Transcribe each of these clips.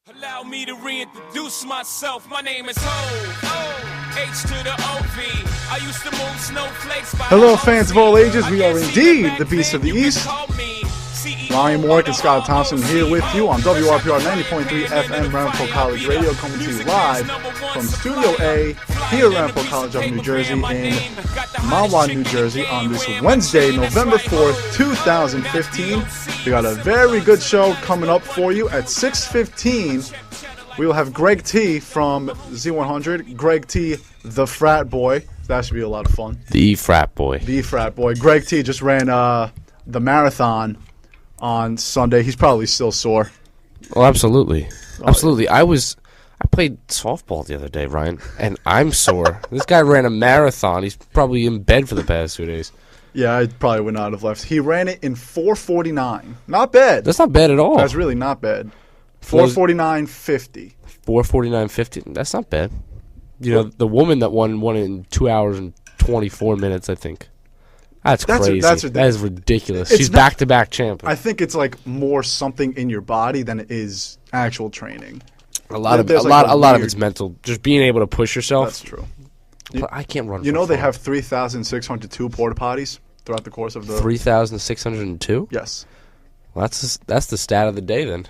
Allow me to reintroduce myself. My name is Ho, H to the O-V. I used to move snowflakes by Hello, fans of all ages. We are indeed the Beasts of the East. Ryan Warwick and Scott Thompson here with you on WRPR 90.3 FM Ramapo College Radio, coming to you live from Studio A here at Ramapo College of New Jersey in Mahwah, New Jersey on this Wednesday, November 4th, 2015. We got a very good show coming up for you at 6:15. We will have Greg T from Z100. Greg T, the frat boy. That should be a lot of fun. The frat boy. The frat boy. Greg T just ran the marathon on Sunday. He's probably still sore. Oh, absolutely. Absolutely. Yeah. I played softball the other day, Ryan, and I'm sore. This guy ran a marathon. He's probably in bed for the past 2 days. Yeah, I probably would not have left. He ran it in 4:49. Not bad. That's not bad at all. That's really not bad. 4:49.50. 4:49.50. That's not bad. You know, the woman that won in 2 hours and 24 minutes, I think. That's crazy. That is ridiculous. She's back-to-back champ. I think it's like more something in your body than it is actual training. A lot of it's mental. Just being able to push yourself. That's true. But I can't run. You know they have 3,602 porta potties throughout the course of the 3,602. Yes. Well, that's the stat of the day then.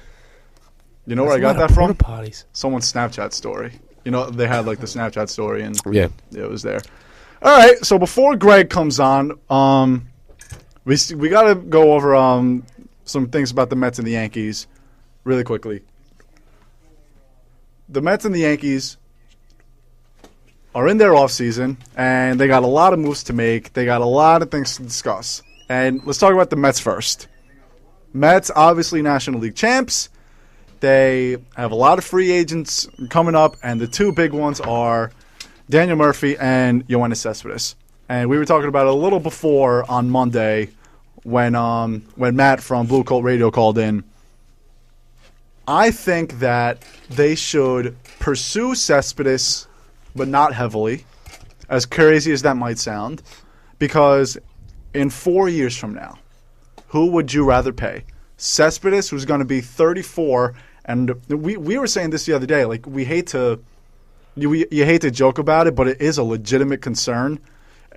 You know where I got that from? Porta potties. Someone's Snapchat story. You know they had like the Snapchat story and yeah, it was there. All right, so before Greg comes on, we got to go over some things about the Mets and the Yankees really quickly. The Mets and the Yankees are in their offseason, and they got a lot of moves to make. They got a lot of things to discuss. And let's talk about the Mets first. Mets, obviously National League champs. They have a lot of free agents coming up, and the two big ones are Daniel Murphy and Yoenis Cespedes. And we were talking about it a little before on Monday when Matt from Blue Coat Radio called in. I think that they should pursue Cespedes, but not heavily, as crazy as that might sound, because in 4 years from now, who would you rather pay? Cespedes, who's going to be 34, and we were saying this the other day, like we hate to... You hate to joke about it, but it is a legitimate concern.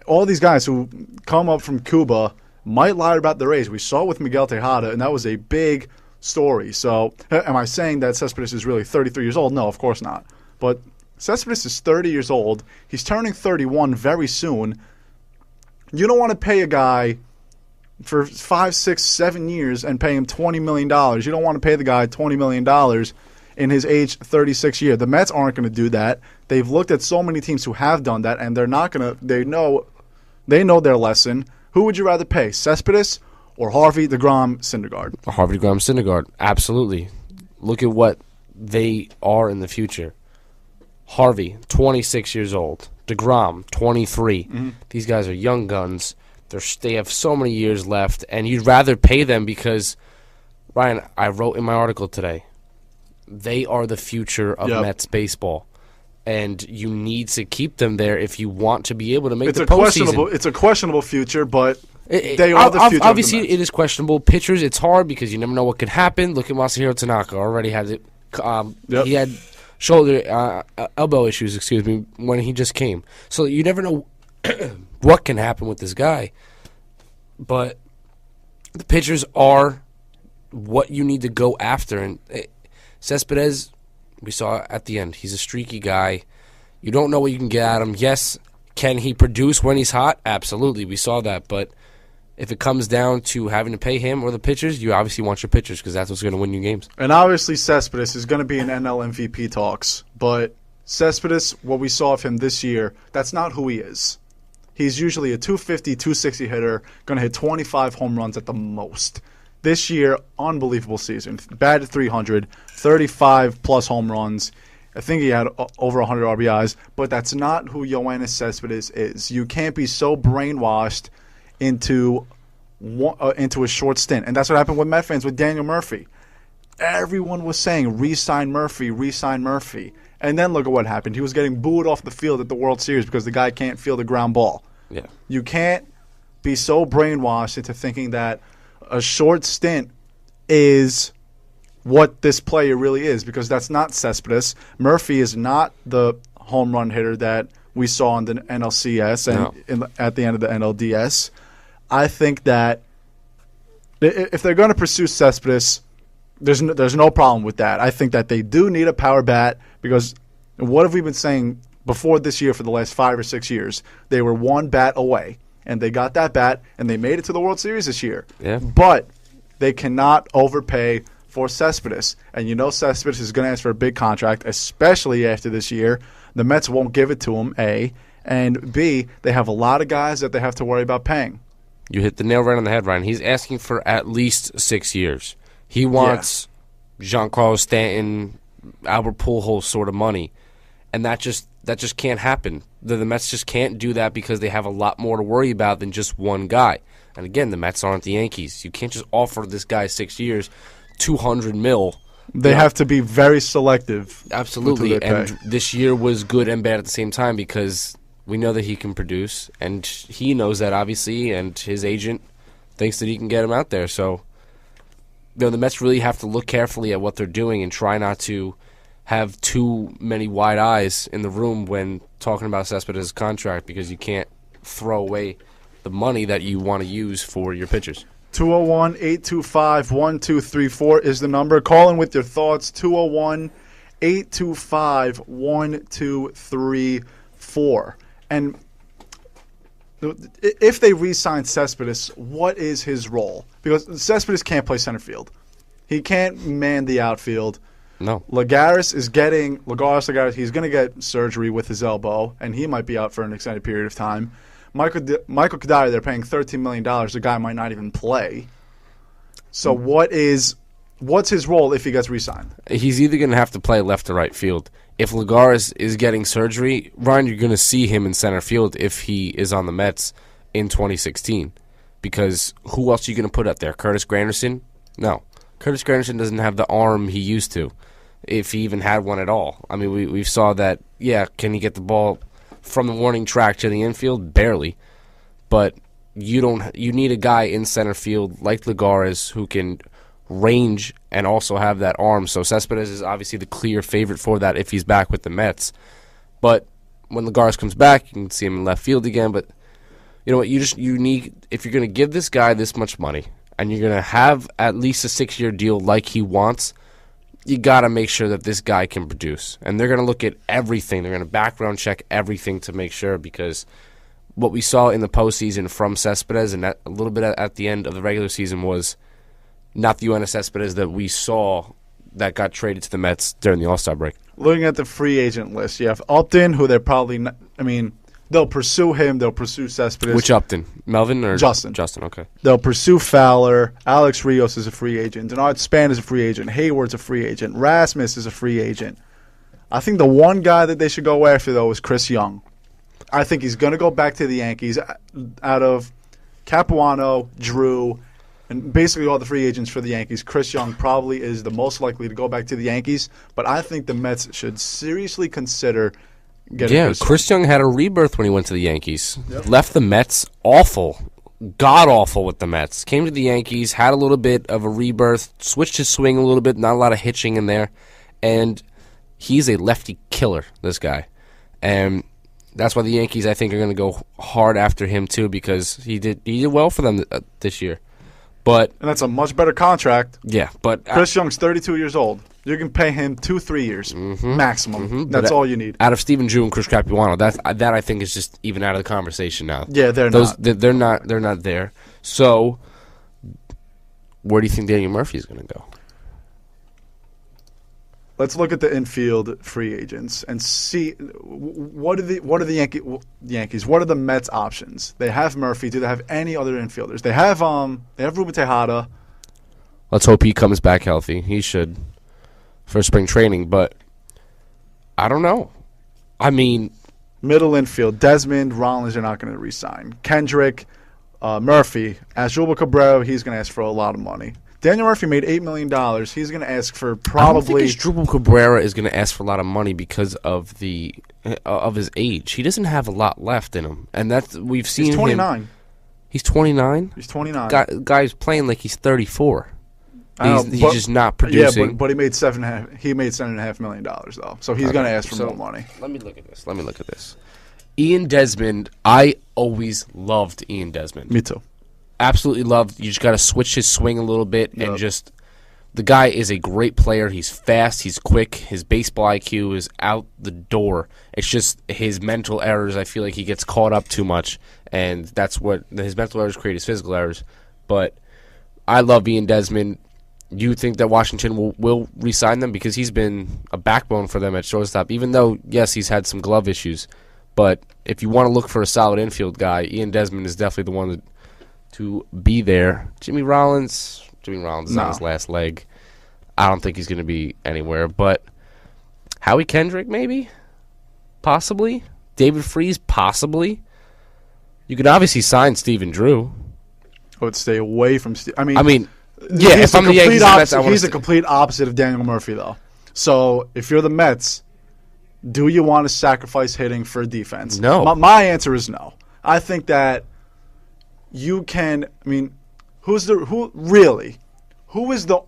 All these guys who come up from Cuba might lie about their age. We saw it with Miguel Tejada, and that was a big story. So am I saying that Cespedes is really 33 years old? No, of course not. But Cespedes is 30 years old. He's turning 31 very soon. You don't want to pay a guy for 5, 6, 7 years and pay him $20 million. You don't want to pay the guy $20 million in his age 36 year. The Mets aren't going to do that. They've looked at so many teams who have done that, and they're not going to. They know their lesson. Who would you rather pay, Cespedes or Harvey DeGrom Syndergaard? Harvey DeGrom Syndergaard, absolutely. Look at what they are in the future. Harvey, 26 years old. DeGrom, 23. Mm-hmm. These guys are young guns. They have so many years left, and you'd rather pay them because, Ryan, I wrote in my article today, they are the future of Mets baseball, and you need to keep them there if you want to be able to make the postseason. It's a questionable future, but they are the future. Obviously, of the Mets. It is questionable. Pitchers, it's hard because you never know what could happen. Look at Masahiro Tanaka. Already had it. He had elbow issues, when he just came. So you never know what can happen with this guy. But the pitchers are what you need to go after, and Cespedes, we saw at the end. He's a streaky guy. You don't know what you can get at him. Yes, can he produce when he's hot? Absolutely, we saw that. But if it comes down to having to pay him or the pitchers, you obviously want your pitchers because that's what's going to win you games. And obviously Cespedes is going to be in NL MVP talks. But Cespedes, what we saw of him this year, that's not who he is. He's usually a 250, 260 hitter, going to hit 25 home runs at the most. This year, unbelievable season. Batted 300, 35-plus home runs. I think he had over 100 RBIs. But that's not who Yoenis Cespedes is. You can't be so brainwashed into a short stint. And that's what happened with Met fans with Daniel Murphy. Everyone was saying, re-sign Murphy, re-sign Murphy. And then look at what happened. He was getting booed off the field at the World Series because the guy can't feel the ground ball. Yeah. You can't be so brainwashed into thinking that a short stint is what this player really is, because that's not Cespedes. Murphy is not the home run hitter that we saw in the NLCS and at the end of the NLDS. I think that if they're going to pursue Cespedes, there's no problem with that. I think that they do need a power bat, because what have we been saying before this year for the last 5 or 6 years? They were one bat away, and they got that bat, and they made it to the World Series this year. Yeah. But they cannot overpay for Cespedes. And you know Cespedes is going to ask for a big contract, especially after this year. The Mets won't give it to him, A. And B, they have a lot of guys that they have to worry about paying. You hit the nail right on the head, Ryan. He's asking for at least 6 years. He wants Giancarlo Stanton, Albert Pujols sort of money. And that just can't happen. The Mets just can't do that because they have a lot more to worry about than just one guy. And again, the Mets aren't the Yankees. You can't just offer this guy 6 years, $200 million. They have to be very selective. Absolutely. And this year was good and bad at the same time, because we know that he can produce, and he knows that, obviously, and his agent thinks that he can get him out there. So, the Mets really have to look carefully at what they're doing and try not to have too many wide eyes in the room when talking about Cespedes' contract, because you can't throw away the money that you want to use for your pitchers. 201-825-1234 is the number. Call in with your thoughts. 201-825-1234. And if they re-sign Cespedes, what is his role? Because Cespedes can't play center field. He can't man the outfield. No. Lagares, he's going to get surgery with his elbow, and he might be out for an extended period of time. Michael Kadire, they're paying $13 million. The guy might not even play. So what's his role if he gets re-signed? He's either going to have to play left or right field. If Lagares is getting surgery, Ryan, you're going to see him in center field if he is on the Mets in 2016. Because who else are you going to put up there? Curtis Granderson? No. Curtis Granderson doesn't have the arm he used to, if he even had one at all. I mean, we saw that, can he get the ball from the warning track to the infield? Barely. But you need a guy in center field like Lagares who can range and also have that arm. So Cespedes is obviously the clear favorite for that if he's back with the Mets. But when Lagares comes back, you can see him in left field again. But you know what? You need, if you're going to give this guy this much money and you're going to have at least a 6-year deal like he wants, you got to make sure that this guy can produce. And they're going to look at everything. They're going to background check everything to make sure, because what we saw in the postseason from Cespedes and a little bit at the end of the regular season was not the Yoenis Cespedes that we saw that got traded to the Mets during the All-Star break. Looking at the free agent list, you have Upton, who they're probably not, they'll pursue him. They'll pursue Cespedes. Which Upton? Melvin or Justin? Justin, okay. They'll pursue Fowler. Alex Rios is a free agent. Denard Span is a free agent. Hayward's a free agent. Rasmus is a free agent. I think the one guy that they should go after, though, is Chris Young. I think he's going to go back to the Yankees out of Capuano, Drew, and basically all the free agents for the Yankees. Chris Young probably is the most likely to go back to the Yankees, but I think the Mets should seriously consider getting Chris Young had a rebirth when he went to the Yankees. Yep. Left the Mets awful, god-awful with the Mets. Came to the Yankees, had a little bit of a rebirth, switched his swing a little bit, not a lot of hitching in there, and he's a lefty killer, this guy. And that's why the Yankees, I think, are going to go hard after him, too, because he did well for them this year. And that's a much better contract. Yeah, but Chris Young's 32 years old. You can pay him 2-3 years maximum. Mm-hmm. That's all you need. Out of Stephen Drew and Chris Capuano, that I think is just even out of the conversation now. Yeah, they're not. They're not there. So, where do you think Daniel Murphy is going to go? Let's look at the infield free agents and see what are the Yankees? What are the Mets' options? They have Murphy. Do they have any other infielders? They have Ruben Tejada. Let's hope he comes back healthy. He should for spring training, but I don't know. I mean, middle infield: Desmond, Rollins are not going to re-sign. Kendrick, Murphy, Asdrubal Cabrera. He's going to ask for a lot of money. Daniel Murphy made $8 million. He's going to ask for probably. I don't think Asdrubal Cabrera is going to ask for a lot of money because of his age. He doesn't have a lot left in him, and we've seen. He's 29. He's 29. He's 29. Guy's playing like he's 34. He's just not producing. Yeah, but he made $7.5 million though, so he's going to ask for more money. Let me look at this. Ian Desmond, I always loved Ian Desmond. Me too. Absolutely loved. You just got to switch his swing a little bit and just. The guy is a great player. He's fast. He's quick. His baseball IQ is out the door. It's just his mental errors. I feel like he gets caught up too much, and that's what his mental errors create his physical errors. But I love Ian Desmond. You think that Washington will re-sign them because he's been a backbone for them at shortstop, even though, yes, he's had some glove issues. But if you want to look for a solid infield guy, Ian Desmond is definitely the one to be there. Jimmy Rollins is on his last leg. I don't think he's going to be anywhere. But Howie Kendrick, maybe? Possibly. David Freese, possibly. You could obviously sign Stephen Drew. I would stay away from Steve. I mean, yeah, if I'm the Yankees, he's a complete opposite of Daniel Murphy, though. So if you're the Mets, do you want to sacrifice hitting for defense? No. My answer is no. I think that you can. I mean, who is the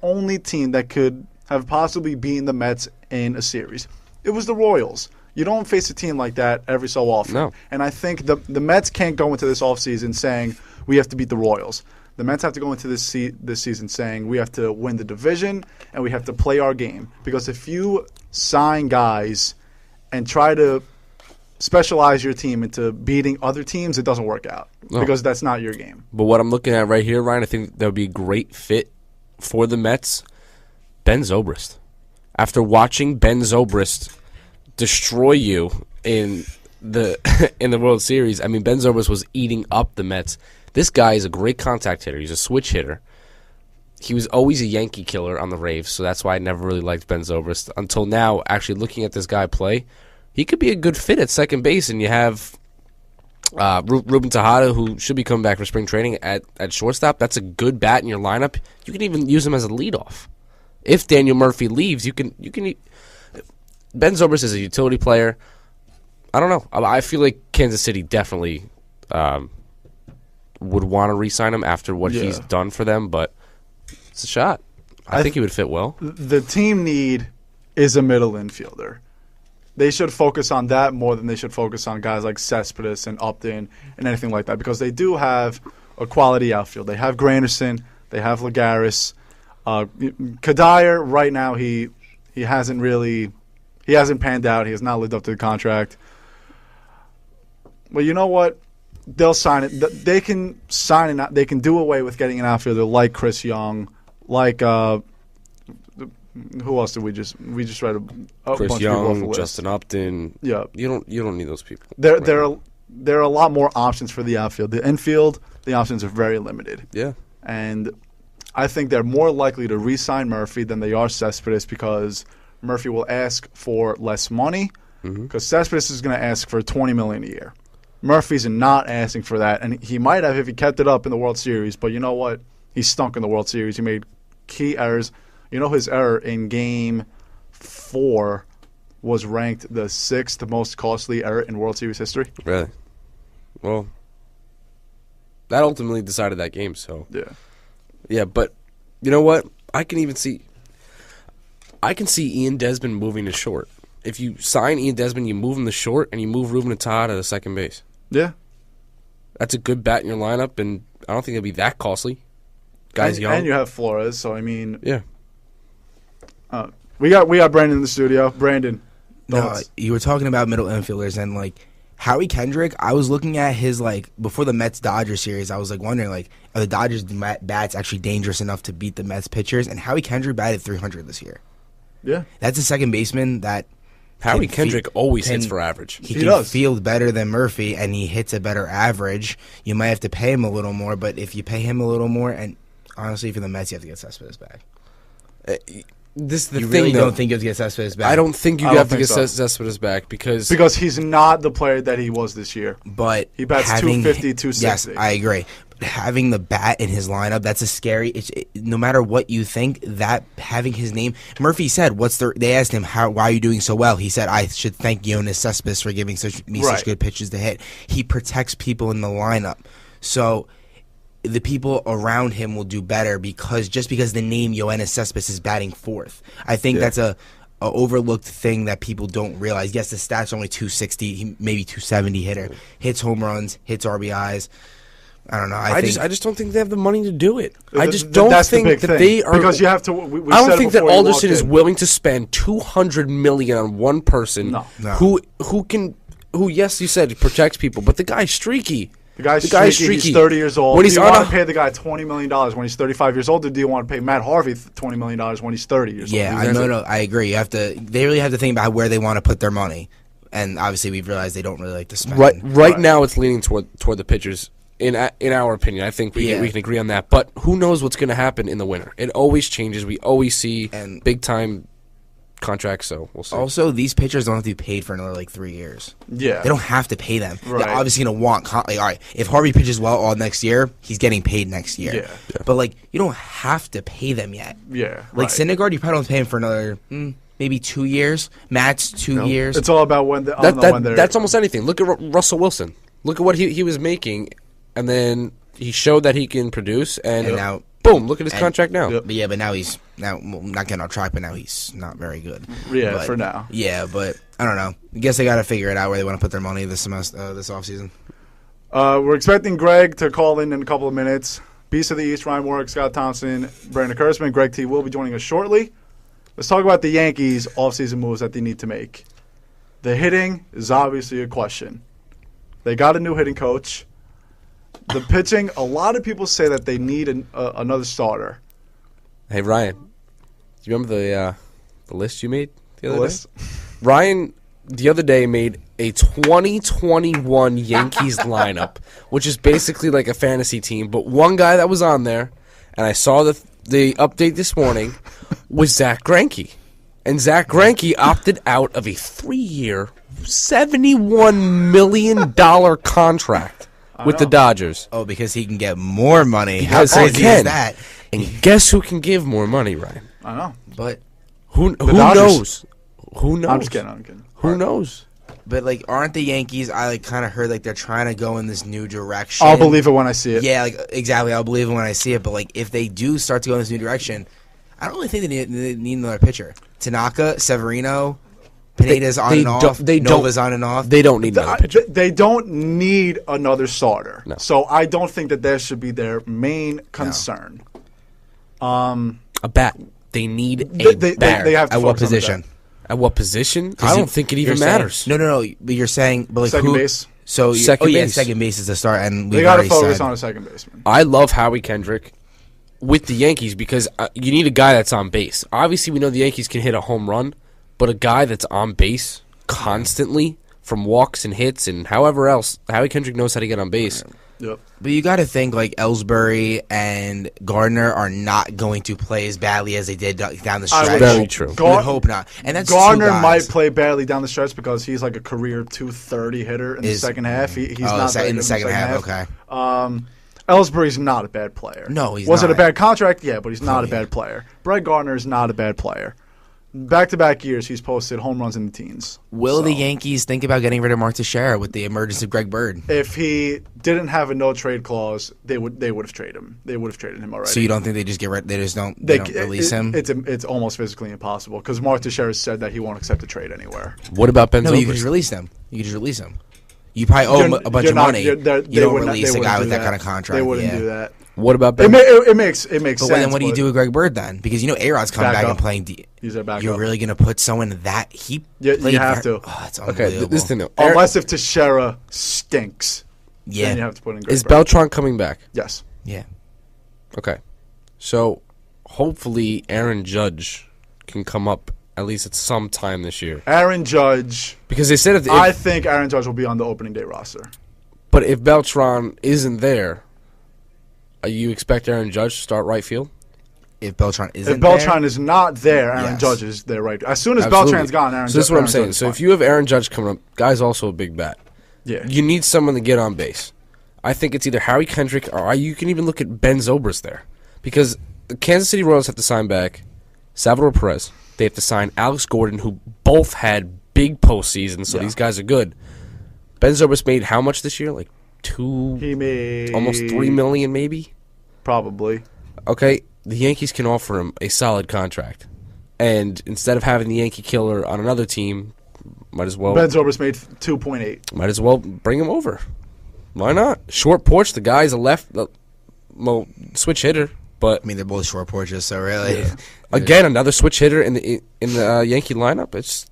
only team that could have possibly beaten the Mets in a series? It was the Royals. You don't face a team like that every so often. No. And I think the Mets can't go into this offseason saying we have to beat the Royals. The Mets have to go into this season saying we have to win the division and we have to play our game. Because if you sign guys and try to specialize your team into beating other teams, it doesn't work out. No. Because that's not your game. But what I'm looking at right here, Ryan, I think that would be a great fit for the Mets. Ben Zobrist. After watching Ben Zobrist destroy you in the World Series, I mean, Ben Zobrist was eating up the Mets. This guy is a great contact hitter. He's a switch hitter. He was always a Yankee killer on the Raves, so that's why I never really liked Ben Zobrist. Until now, actually looking at this guy play, he could be a good fit at second base, and you have Ruben Tejada, who should be coming back for spring training at shortstop. That's a good bat in your lineup. You can even use him as a leadoff. If Daniel Murphy leaves, you can. Ben Zobrist is a utility player. I don't know. I feel like Kansas City definitely would want to re-sign him after what he's done for them, but it's a shot. I think he would fit well. The team need is a middle infielder. They should focus on that more than they should focus on guys like Cespedes and Upton and anything like that, because they do have a quality outfield. They have Granderson. They have Lagares. Kadire, right now, he hasn't panned out. He has not lived up to the contract. But you know what? They'll sign it. They can sign it. They can do away with getting an outfielder like Chris Young, like who else did we just read a Chris bunch Young, of people off the list. Justin Upton. Yeah, you don't need those people. There are a lot more options for the outfield. The infield, the options are very limited. Yeah, and I think they're more likely to re-sign Murphy than they are Cespedes, because Murphy will ask for less money, because Cespedes is going to ask for $20 million a year. Murphy's not asking for that, and he might have if he kept it up in the World Series. But you know what? He stunk in the World Series. He made key errors. You know, his error in Game 4 was ranked the 6th most costly error in World Series history. Really? Well, that ultimately decided that game. So yeah. But you know what? I can see Ian Desmond moving to short. If you sign Ian Desmond, you move him to short, and you move Ruben Tejada to second base. Yeah. That's a good bat in your lineup, and I don't think it'll be that costly. Guy's young. And you have Flores, so I mean... Yeah. We got Brandon in the studio. Brandon. No, you were talking about middle infielders, and, like, Howie Kendrick, I was looking at his, like, before the Mets-Dodgers series, I was, like, wondering, like, are the Dodgers bats actually dangerous enough to beat the Mets pitchers? And Howie Kendrick batted .300 this year. Yeah. That's a second baseman that... Howie Kendrick always hits for average. He can field better than Murphy, and he hits a better average. You might have to pay him a little more, but if you pay him a little more, and honestly, for the Mets, you have to get Cespedes back. This is the you thing, really though. don't think you have to get Cespedes back? I don't think you have to get Cespedes back because he's not the player that he was this year. But he bats 250, 260. Yes, I agree. But having the bat in his lineup, that's a scary. No matter what you think, that having his name. Murphy said, They asked him why are you doing so well. He said, I should thank Yoenis Cespedes for giving such good pitches to hit. He protects people in the lineup. So the people around him will do better because the name Yoenis Cespedes is batting fourth. I think that's a overlooked thing that people don't realize. Yes, the stats are only 260, maybe 270 hitter. Hits home runs, hits RBIs. I don't know. I just don't think they have the money to do it. I just don't think that they are, because you have to. I don't think that Alderson is willing to spend $200 million on one person who yes, you said protects people, but the guy's streaky. The guy's streaky. He's 30 years old. Do you want to pay the guy $20 million when he's 35 years old, or do you want to pay Matt Harvey $20 million when he's 30 years old? Yeah, no, I agree. They really have to think about where they want to put their money, and obviously we've realized they don't really like to spend. Right now, it's leaning toward the pitchers. In our opinion, I think we can agree on that. But who knows what's going to happen in the winter? It always changes. We always see big time contracts, so we'll see. Also, these pitchers don't have to be paid for another 3 years. Yeah, they don't have to pay them. Right. They're obviously going to want all right. If Harvey pitches well all next year, he's getting paid next year. Yeah. But you don't have to pay them yet. Yeah, Syndergaard, you probably don't pay him for another maybe 2 years. Matt's 2 years. It's all about when. That's almost anything. Look at Russell Wilson. Look at what he was making. And then he showed that he can produce, and now, boom! Look at his contract now. But now he's not getting off track, but now he's not very good. Yeah, for now. Yeah, but I don't know. I guess they got to figure it out where they want to put their money this offseason. We're expecting Greg to call in a couple of minutes. Beast of the East, Ryan Warwick, Scott Thompson, Brandon Kurtzman, Greg T will be joining us shortly. Let's talk about the Yankees' offseason moves that they need to make. The hitting is obviously a question. They got a new hitting coach. The pitching, a lot of people say that they need another starter. Hey, Ryan, do you remember the list you made the other day? Ryan, the other day, made a 2021 Yankees lineup, which is basically like a fantasy team. But one guy that was on there, and I saw the update this morning, was Zach Greinke. And Zach Greinke opted out of a 3-year, $71 million contract with the Dodgers. Oh, because he can get more money. How crazy is that? And guess who can give more money, Ryan? I know. But who knows? Who knows? I'm just kidding. Who knows? But aren't the Yankees? I kind of heard they're trying to go in this new direction. I'll believe it when I see it. Yeah, exactly. I'll believe it when I see it. But if they do start to go in this new direction, I don't really think they need another pitcher. Tanaka, Severino, Pineda's on and off. Nova's on and off. They don't need another pitcher. They don't need another starter. No. So I don't think that should be their main concern. A bat. They need a bat. They have to At what position? At what position? I don't think it even matters. No. But you're saying, second base. So second base. Second base is the start, and they got to focus on a second baseman. I love Howie Kendrick with the Yankees because you need a guy that's on base. Obviously, we know the Yankees can hit a home run, but a guy that's on base constantly from walks and hits and however else, Howie Kendrick knows how to get on base. Yep. But you got to think Ellsbury and Gardner are not going to play as badly as they did down the stretch. Very true. I would hope not. And that's Gardner might play badly down the stretch because he's like a career 230 hitter in the second half. He's not in the second half. Okay. Ellsbury's not a bad player. No, he's Was not. it a bad contract? Yeah, but he's not a bad player. Brett Gardner is not a bad player. Back-to-back years, he's posted home runs in the teens. Will the Yankees think about getting rid of Mark Teixeira with the emergence of Greg Bird? If he didn't have a no-trade clause, they would have traded him. They would have traded him already. So you don't think they just get rid? They just don't. They don't release him. It's almost physically impossible because Mark Teixeira said that he won't accept a trade anywhere. What about Ben? No, you can just release them. You probably owe him a bunch of money. You don't release a guy with that kind of contract. They wouldn't do that. What about Ben? It makes sense. But then what do you do with Greg Bird then? Because A-Rod's coming back and playing. He's a backup. You're really going to put someone that he played? You have to. Oh, it's unbelievable. Okay, this thing though. Unless if Teixeira stinks. Yeah. Then you have to put in Greg Is Bird. Beltran coming back? Yes. Yeah. Okay. So hopefully Aaron Judge can come up at least at some time this year. Aaron Judge. Because they said I think Aaron Judge will be on the opening day roster. But if Beltran isn't there, you expect Aaron Judge to start right field? If Beltran isn't If Beltran is not there, Aaron Judge is there right. As soon as Beltran's gone, Aaron Judge. So this is what I'm saying. So if you have Aaron Judge coming up, guy's also a big bat. Yeah. You need someone to get on base. I think it's either Howie Kendrick or you can even look at Ben Zobrist there. Because the Kansas City Royals have to sign back Salvador Perez. They have to sign Alex Gordon, who both had big postseasons, so these guys are good. Ben Zobrist made how much this year? Like He made almost $3 million, maybe. Probably. Okay, the Yankees can offer him a solid contract, and instead of having the Yankee killer on another team, might as well. Ben Zobrist made 2.8. Might as well bring him over. Why not? Short porch. The guy's a switch hitter, but I mean, they're both short porches, so really, again, another switch hitter in the Yankee lineup.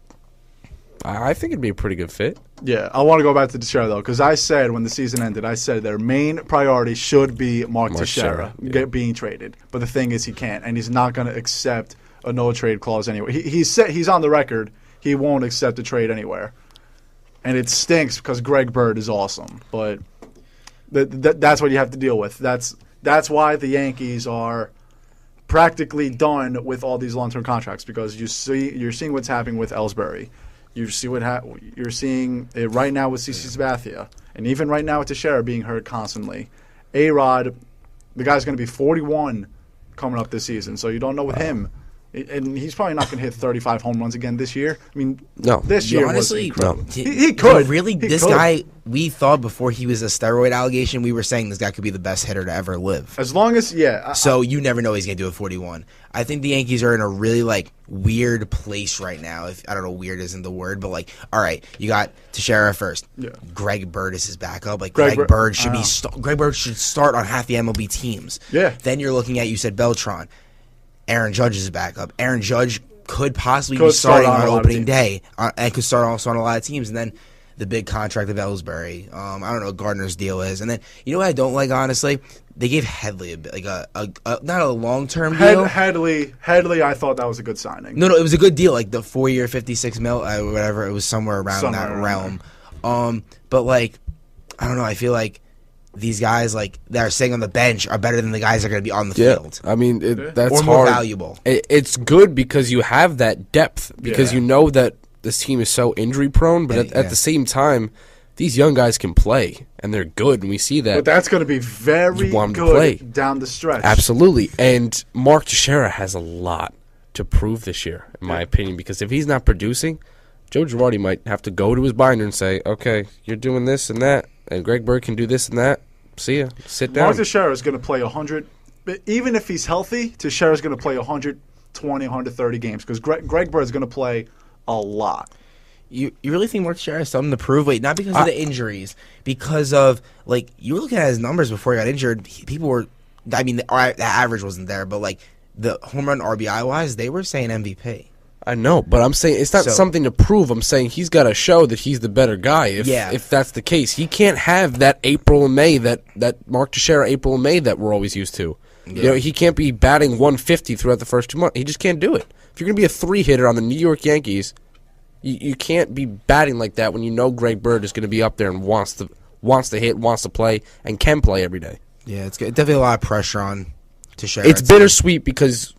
I think it'd be a pretty good fit. Yeah, I want to go back to Teixeira, though, because I said when the season ended, I said their main priority should be Mark Teixeira being traded. But the thing is he can't, and he's not going to accept a no-trade clause anyway. He's on the record. He won't accept a trade anywhere. And it stinks because Greg Bird is awesome. But that's what you have to deal with. That's why the Yankees are practically done with all these long-term contracts, because you're seeing what's happening with Ellsbury. You see you're seeing it right now with CC Sabathia, and even right now with Teixeira being hurt constantly. A-Rod, the guy's going to be 41 coming up this season, so you don't know with him. And he's probably not going to hit 35 home runs again this year. I mean, no. This year honestly, was he could. Really, this guy, we thought before he was a steroid allegation, we were saying this guy could be the best hitter to ever live. As long as, so you never know he's going to do a 41. I think the Yankees are in a really, weird place right now. I don't know, weird isn't the word, but, all right, you got Teixeira first. Yeah. Greg Bird is his backup. Greg Bird should Greg Bird should start on half the MLB teams. Yeah. Then you're looking at, you said Beltran. Aaron Judge is a backup. Aaron Judge could possibly be starting on opening day and could start also on a lot of teams. And then the big contract of Ellsbury. I don't know what Gardner's deal is. And then, you know what I don't like, honestly? They gave Headley a bit, not a long-term deal. Headley, I thought that was a good signing. No, it was a good deal. The 4-year, $56 million, whatever. It was somewhere around that realm. But, I don't know. I feel like these guys that are sitting on the bench are better than the guys that are going to be on the field. I mean, that's or more valuable. It's good because you have that depth, because you know that this team is so injury prone, but at the same time, these young guys can play, and they're good, and we see that. But that's going to be very good down the stretch. Absolutely. And Mark Teixeira has a lot to prove this year, in my opinion, because if he's not producing, Joe Girardi might have to go to his binder and say, okay, you're doing this and that, and Greg Bird can do this and that. See ya. Sit down. Mark Teixeira is going to play 100. Even if he's healthy, Teixeira is going to play 120, 130 games because Greg Bird is going to play a lot. You really think Mark Teixeira has something to prove? Wait, not because of the injuries, because of you were looking at his numbers before he got injured. People were, I mean, the average wasn't there, but the home run RBI wise, they were saying MVP. I know, but I'm saying it's not something to prove. I'm saying he's got to show that he's the better guy. If that's the case, he can't have that April and May that Mark Teixeira April and May that we're always used to. Yeah. He can't be batting 150 throughout the first 2 months. He just can't do it. If you're going to be a 3-hitter on the New York Yankees, you can't be batting like that when you know Greg Bird is going to be up there and wants to hit, wants to play, and can play every day. Yeah, it's definitely a lot of pressure on Teixeira. It's bittersweet because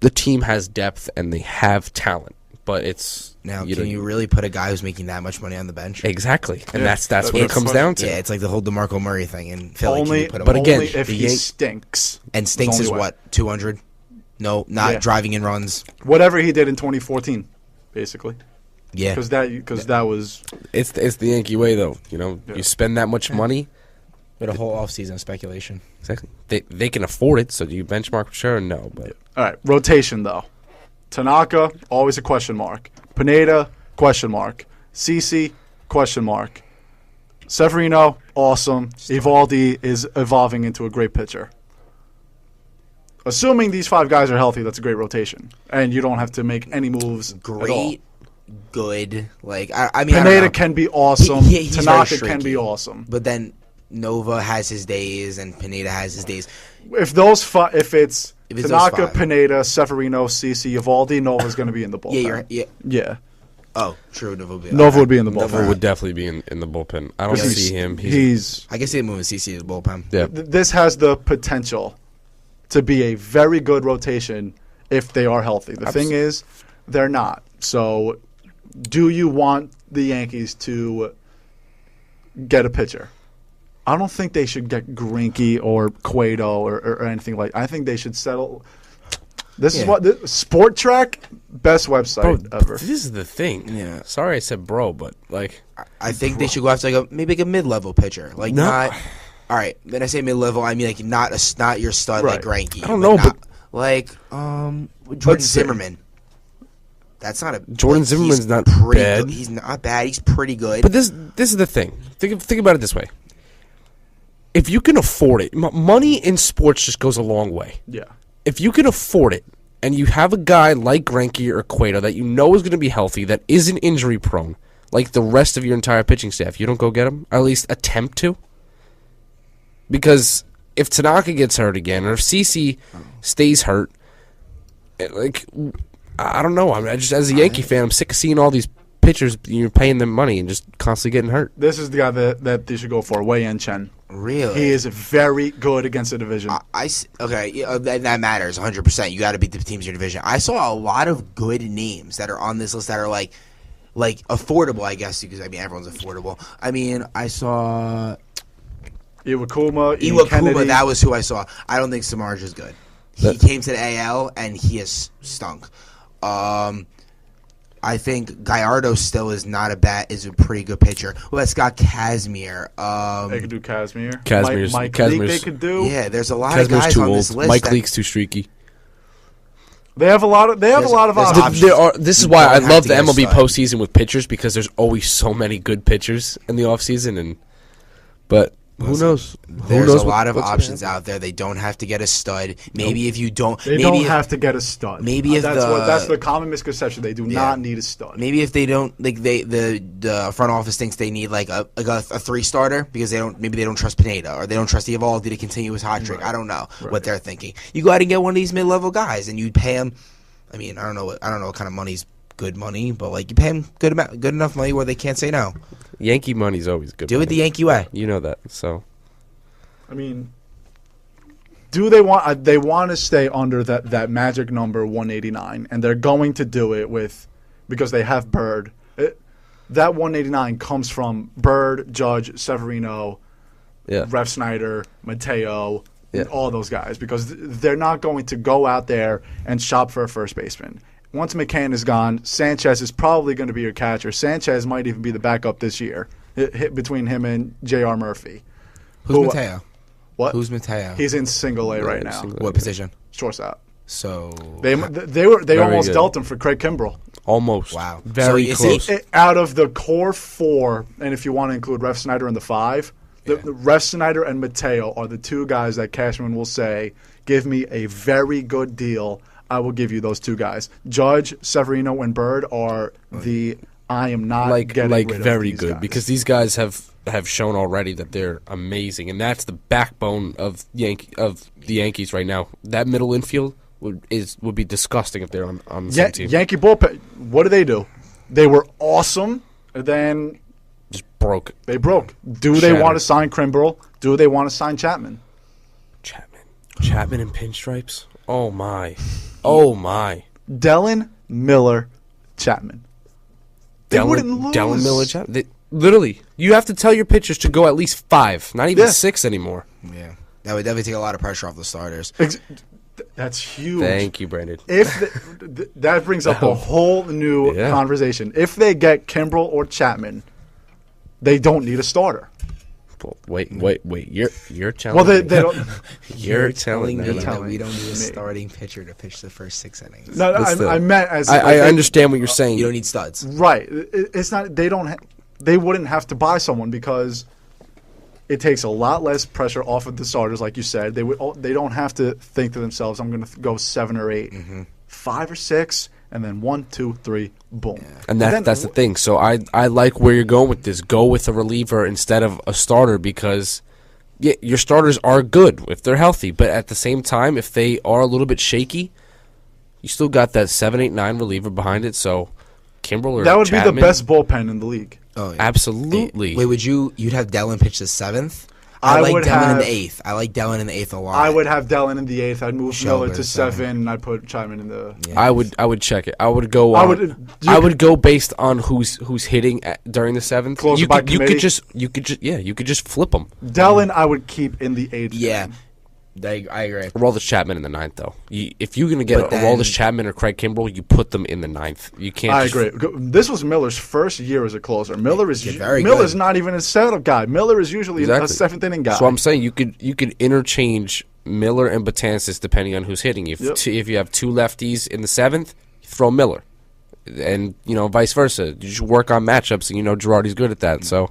the team has depth and they have talent, but it's now. Can you really put a guy who's making that much money on the bench? Exactly, and that's what it comes down to. Yeah, it's like the whole DeMarco Murray thing in Philly. But again, if he stinks, and stinks is what 200. No, not driving in runs. Whatever he did in 2014, basically. Yeah, because that was it's the Yankee way though. You spend that much money. With a whole offseason speculation. Exactly. They can afford it, so do you benchmark for sure? No. But all right, rotation, though. Tanaka, always a question mark. Pineda, question mark. CC, question mark. Severino, awesome. Evaldi is evolving into a great pitcher. Assuming these 5 guys are healthy, that's a great rotation. And you don't have to make any moves at all. Good. Pineda can be awesome. Tanaka can be awesome. But then Nova has his days and Pineda has his days. If it's Tanaka, Pineda, Severino, CC, Evaldi, Nova's going to be in the bullpen. Yeah. Oh, true. Nova would be in the bullpen. Nova would definitely be in the bullpen. I don't see him. I can see him moving CC to the bullpen. Yeah. This has the potential to be a very good rotation if they are healthy. The thing is, they're not. So, do you want the Yankees to get a pitcher? I don't think they should get Greinke or Cueto or anything like. I think they should settle. This is what Sport Track, best website ever. This is the thing. Yeah. Sorry I said bro, but like I think they should go after maybe a mid-level pitcher. Like not. All right, when I say mid-level, I mean like not your stud like Greinke. I don't know, but like Jordan Zimmerman. That's not a Jordan Zimmerman's not pretty bad. Good. He's not bad. He's pretty good. But this is the thing. Think about it this way. If you can afford it, money in sports just goes a long way. Yeah. If you can afford it, and you have a guy like Greinke or Cueto that you know is going to be healthy, that isn't injury prone, like the rest of your entire pitching staff, you don't go get him, or at least attempt to. Because if Tanaka gets hurt again, or if CC stays hurt, like I don't know. I just as a Yankee fan, I'm sick of seeing all these pitchers. You're paying them money and just constantly getting hurt. This is the guy that they should go for, Wei Yen Chen. Really? He is very good against the division. That matters 100%. You got to beat the teams in your division. I saw a lot of good names that are on this list that are like affordable, I guess, because I mean everyone's affordable. I mean, I saw Iwakuma, that was who I saw. I don't think Samardzija is good. He came to the AL and he has stunk. I think Gallardo still is a pretty good pitcher. Well, that's got Kazmir. They could do Kazmir. Mike Leake they could do. Yeah, there's a lot of guys too on old. this list. Mike Leake's too streaky. They have a lot of options. This is why I love the MLB postseason with pitchers, because there's always so many good pitchers in the offseason. But who knows? There's a lot of options out there. They don't have to get a stud. Maybe if you don't, they don't have to get a stud. Maybe if that's the common misconception. They do not need a stud. Maybe if they don't, like the front office thinks they need like a 3-starter because they don't trust Pineda or they don't trust Eovaldi to continue his hot streak. I don't know what they're thinking. You go out and get one of these mid-level guys and you pay him. I mean, I don't know what kind of money's good money, but like you pay him good enough money where they can't say no. Yankee money's always good. Do it the Yankee way. You know that. So, I mean, do they want? They want to stay under that magic number 189, and they're going to do it because they have Bird. That 189 comes from Bird, Judge, Severino, Ref Snyder, Mateo, all those guys, because they're not going to go out there and shop for a first baseman. Once McCann is gone, Sanchez is probably going to be your catcher. Sanchez might even be the backup this year, between him and J.R. Murphy. Who's Mateo? What? Who's Mateo? He's in single A right now. What position? Shortstop. So they almost dealt him for Craig Kimbrell. Almost. Wow. Very close. Out of the core 4, and if you want to include Ref Snyder in the 5, the Ref Snyder and Mateo are the 2 guys that Cashman will say, give me a very good deal. I will give you those 2 guys. Judge, Severino, and Bird are I am not getting rid of very these good guys. because these guys have shown already that they're amazing, and that's the backbone of the Yankees right now. That middle infield would be disgusting if they're on the same team. Yankee bullpen. What do? They were awesome, and then just broke. They broke. Do they want to sign Kimbrell? Do they want to sign Chapman? Chapman in pinstripes. Oh my. Oh my. Dellin, Miller, Chapman. They wouldn't lose. Dellin, Miller, Chapman. Literally, you have to tell your pitchers to go at least 5, not even 6 anymore. Yeah, that would definitely take a lot of pressure off the starters. That's huge. Thank you, Brandon. That brings up a whole new conversation. If they get Kimbrell or Chapman, they don't need a starter. Wait. You're telling me. They don't. You're telling me that we don't need a starting pitcher to pitch the first 6 innings. No, I meant as I understand what you're saying. You don't need studs, right? It's not. They don't. They wouldn't have to buy someone because it takes a lot less pressure off of the starters, like you said. They don't have to think to themselves, "I'm going to go 7 or 8, 5 or 6." And then 1, 2, 3, boom. Yeah. And that's the thing. So I like where you're going with this. Go with a reliever instead of a starter because your starters are good if they're healthy. But at the same time, if they are a little bit shaky, you still got that 7, 8, 9 reliever behind it. So Kimbrell or that would Chapman, be the best bullpen in the league. Oh, yeah. Absolutely. Wait, you'd have Dellin pitch the 7th? I like Dellin in the 8th. I like Dellin in the 8th a lot. I would have Dellin in the 8th. I'd move Miller to 7, and I'd put Chapman in the. Yeah. I would check it. I would go. I would go based on who's hitting during the 7th. You could just flip them. Dellin, I would keep in the 8th. Yeah. I agree. Aroldis Chapman in the ninth, though. If you're going to get Aroldis Chapman or Craig Kimbrell, you put them in the ninth. You can't. I agree. This was Miller's first year as a closer. Miller's not even a setup guy. Miller is usually a seventh inning guy. So I'm saying you could interchange Miller and Betances depending on who's hitting you. If you have two lefties in the seventh, you throw Miller, and vice versa. You just work on matchups, and Girardi's good at that. So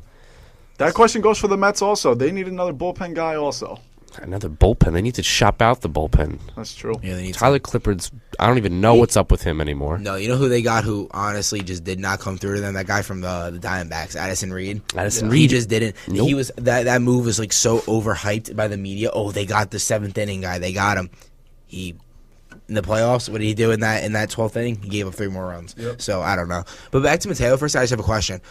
that question goes for the Mets also. They need another bullpen guy also. Another bullpen. They need to shop out the bullpen. That's true. Yeah, they need Tyler Clippard's. I don't even know what's up with him anymore. No, you know who they got who honestly just did not come through to them? That guy from the Diamondbacks, Addison Reed. He just didn't. Nope. He was that move was like so overhyped by the media. Oh, they got the seventh inning guy. They got him. He in the playoffs. What did he do in that 12th inning? He gave up 3 more runs. Yep. So I don't know. But back to Mateo. First, I just have a question.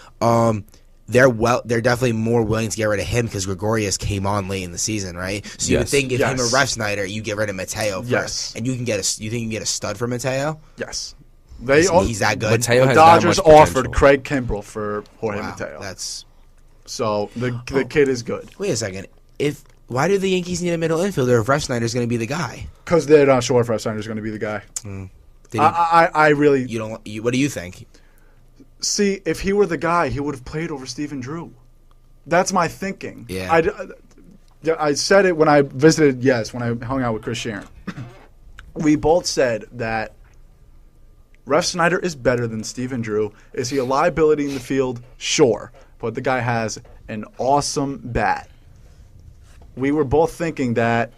They're definitely more willing to get rid of him because Gregorius came on late in the season, right? So you would think if him or Refsnyder, you get rid of Mateo first, and you think you can get a stud for Mateo? Yes, he's that good. Mateo the has Dodgers that much offered Craig Kimbrell for Jorge Mateo. So the kid is good. Wait a second. Why do the Yankees need a middle infielder if Refsnyder is going to be the guy? Because they're not sure if Refsnyder is going to be the guy. I really. What do you think? See, if he were the guy, he would have played over Stephen Drew. That's my thinking. Yeah. I said it when I visited, when I hung out with Chris Sharon. We both said that Refsnyder is better than Stephen Drew. Is he a liability in the field? Sure. But the guy has an awesome bat. We were both thinking that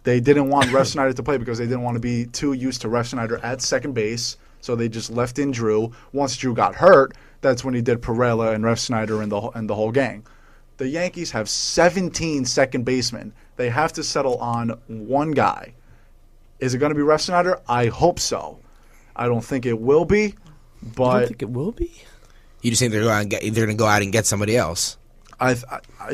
they didn't want Refsnyder to play because they didn't want to be too used to Refsnyder at second base. So they just left in Drew. Once Drew got hurt, that's when he did Perella and Refsnyder and the whole gang. The Yankees have 17 second basemen. They have to settle on one guy. Is it going to be Refsnyder? I hope so. I don't think it will be, but You don't think it will be? You just think they're going to go out and get somebody else? I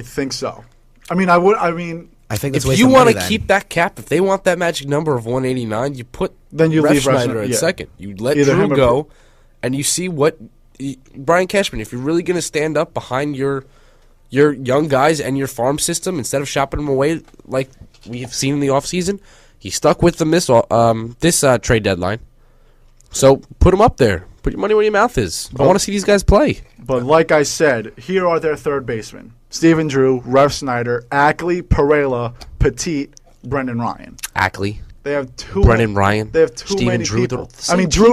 think so. I mean, I think that's if you want to keep that cap, if they want that magic number of 189, you put leave Refsnyder at second. You let Drew go, and you see what Brian Cashman. If you're really going to stand up behind your young guys and your farm system instead of shopping them away like we have seen in the offseason, he stuck with them this trade deadline. So put him up there. Put your money where your mouth is. I want to see these guys play. But like I said, here are their third basemen. Stephen Drew, Refsnyder, Ackley, Perella, Petit, Brendan Ryan. Ackley. They have Brendan Ryan. They have too Stephen many Drew, people.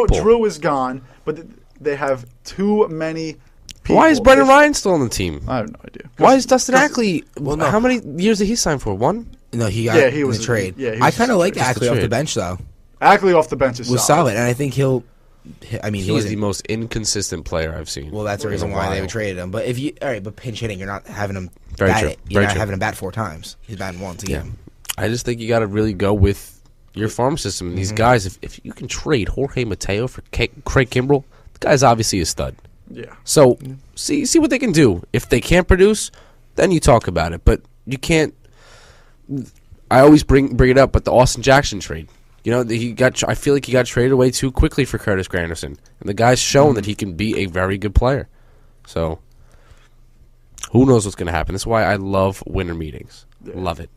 Drew is gone, but they have too many people. Why is Brendan Ryan still on the team? I have no idea. Why is Dustin Ackley? How many years did he sign for? 1? No, he got he was in the trade. I kind of like Ackley off the bench though. Ackley off the bench was solid, and I think he'll. I mean, he's the most inconsistent player I've seen. Well, that's the reason why they traded him. But but pinch hitting, you're not having him. Having him bat 4 times. He's batting once a game. I just think you got to really go with your farm system. And these guys, if you can trade Jorge Mateo for Craig Kimbrell, the guy's obviously a stud. Yeah. So see what they can do. If they can't produce, then you talk about it. But you can't. I always bring it up, but the Austin Jackson trade. I feel like he got traded away too quickly for Curtis Granderson, and the guy's shown that he can be a very good player. So, who knows what's going to happen? This is why I love winter meetings. Yeah. Love it.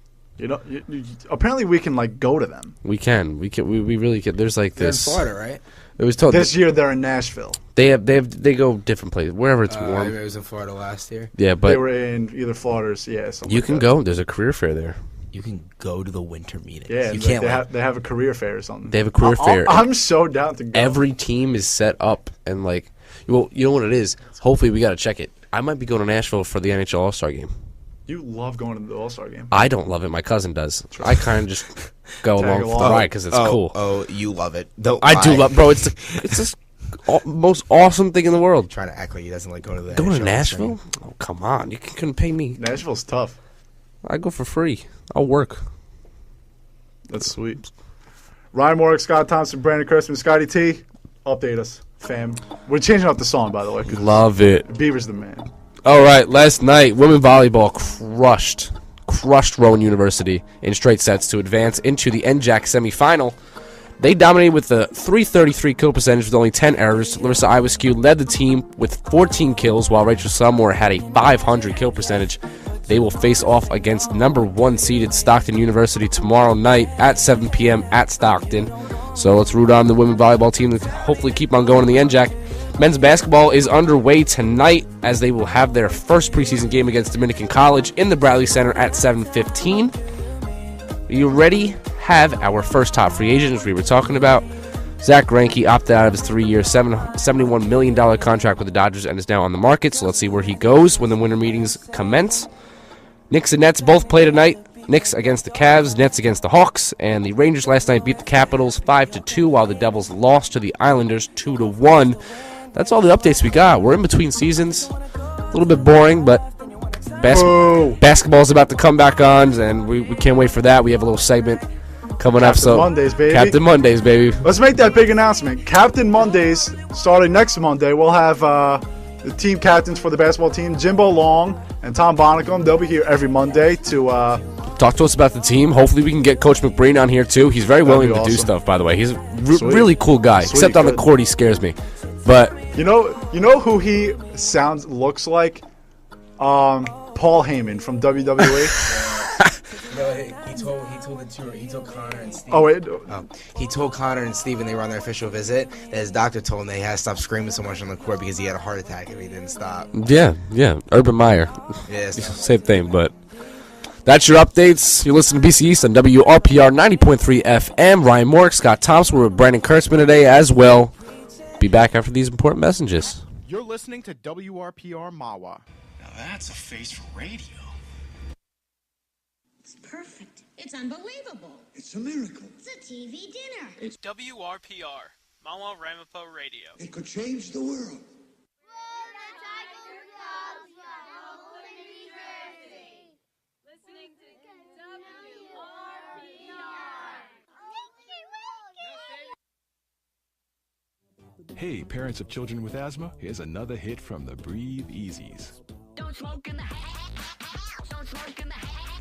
Apparently we can go to them. We can. We really can. There's like this. They're in Florida, right? It was told this year they're in Nashville. They go different places wherever it's warm. It was in Florida last year. Yeah, but they were in either Florida or something. You can go. There's a career fair there. You can go to the winter meetings. Yeah, you can't. They have a career fair or something. They have a career fair. I'm so down to go. Every team is set up and you know what it is. Hopefully, we got to check it. I might be going to Nashville for the NHL All-Star game. You love going to the All-Star game. I don't love it. My cousin does. I kind of just go along for the ride because it's cool. Oh, you love it. I do love, bro. It's just most awesome thing in the world. Trying to act like he doesn't like going to the Going to Nashville? Oh, come on. You couldn't pay me. Nashville's tough. I go for free. I'll work. That's sweet. Ryan Morrick, Scott Thompson, Brandon Kurtzman, Scotty T. Update us, fam. We're changing up the song, by the way. Love it. Beaver's the man. All right, last night, women volleyball crushed Rowan University in straight sets to advance into the NJAC semifinal. They dominated with a 333 kill percentage with only 10 errors. Larissa Iwascu led the team with 14 kills, while Rachel Selmore had a 500 kill percentage. They will face off against number 1 seeded Stockton University tomorrow night at 7 p.m. at Stockton. So let's root on the women volleyball team to hopefully keep on going in the NJAC. Men's basketball is underway tonight as they will have their first preseason game against Dominican College in the Bradley Center at 7:15. Are you ready? Have our first top free agent, as we were talking about. Zach Greinke opted out of his 3-year, $71 million contract with the Dodgers and is now on the market, so let's see where he goes when the winter meetings commence. Knicks and Nets both play tonight. Knicks against the Cavs, Nets against the Hawks, and the Rangers last night beat the Capitals 5-2, while the Devils lost to the Islanders 2-1. That's all the updates we got. We're in between seasons. A little bit boring, but basketball's about to come back on, and we can't wait for that. We have a little segment coming up. So Mondays, baby. Captain Mondays, baby. Let's make that big announcement. Captain Mondays, starting next Monday, we'll have the team captains for the basketball team, Jimbo Long and Tom Bonicum. They'll be here every Monday to talk to us about the team. Hopefully we can get Coach McBreen on here, too. He's very willing to do stuff, by the way. He's a really cool guy, except on the court he scares me. But you know who he looks like? Paul Heyman from WWE. He told Connor and Steve. Oh wait. He told Connor and Steve when they were on their official visit that his doctor told him they had to stop screaming so much on the court because he had a heart attack if he didn't stop. Yeah. Urban Meyer. Yeah, same thing, but that's your updates. You're listening to BC East on WRPR 90.3 FM. Ryan Mork, Scott Thompson. We're with Brandon Kurtzman today as well. Be back after these important messages. You're listening to WRPR Mawa. Now that's a face for radio. It's perfect. It's unbelievable. It's a miracle. It's a TV dinner. It's WRPR, Mawa Ramapo Radio. It could change the world. Listening to WRPR. Hey, parents of children with asthma, here's another hit from the Breathe Easies. Don't smoke in the house. Don't smoke in the house.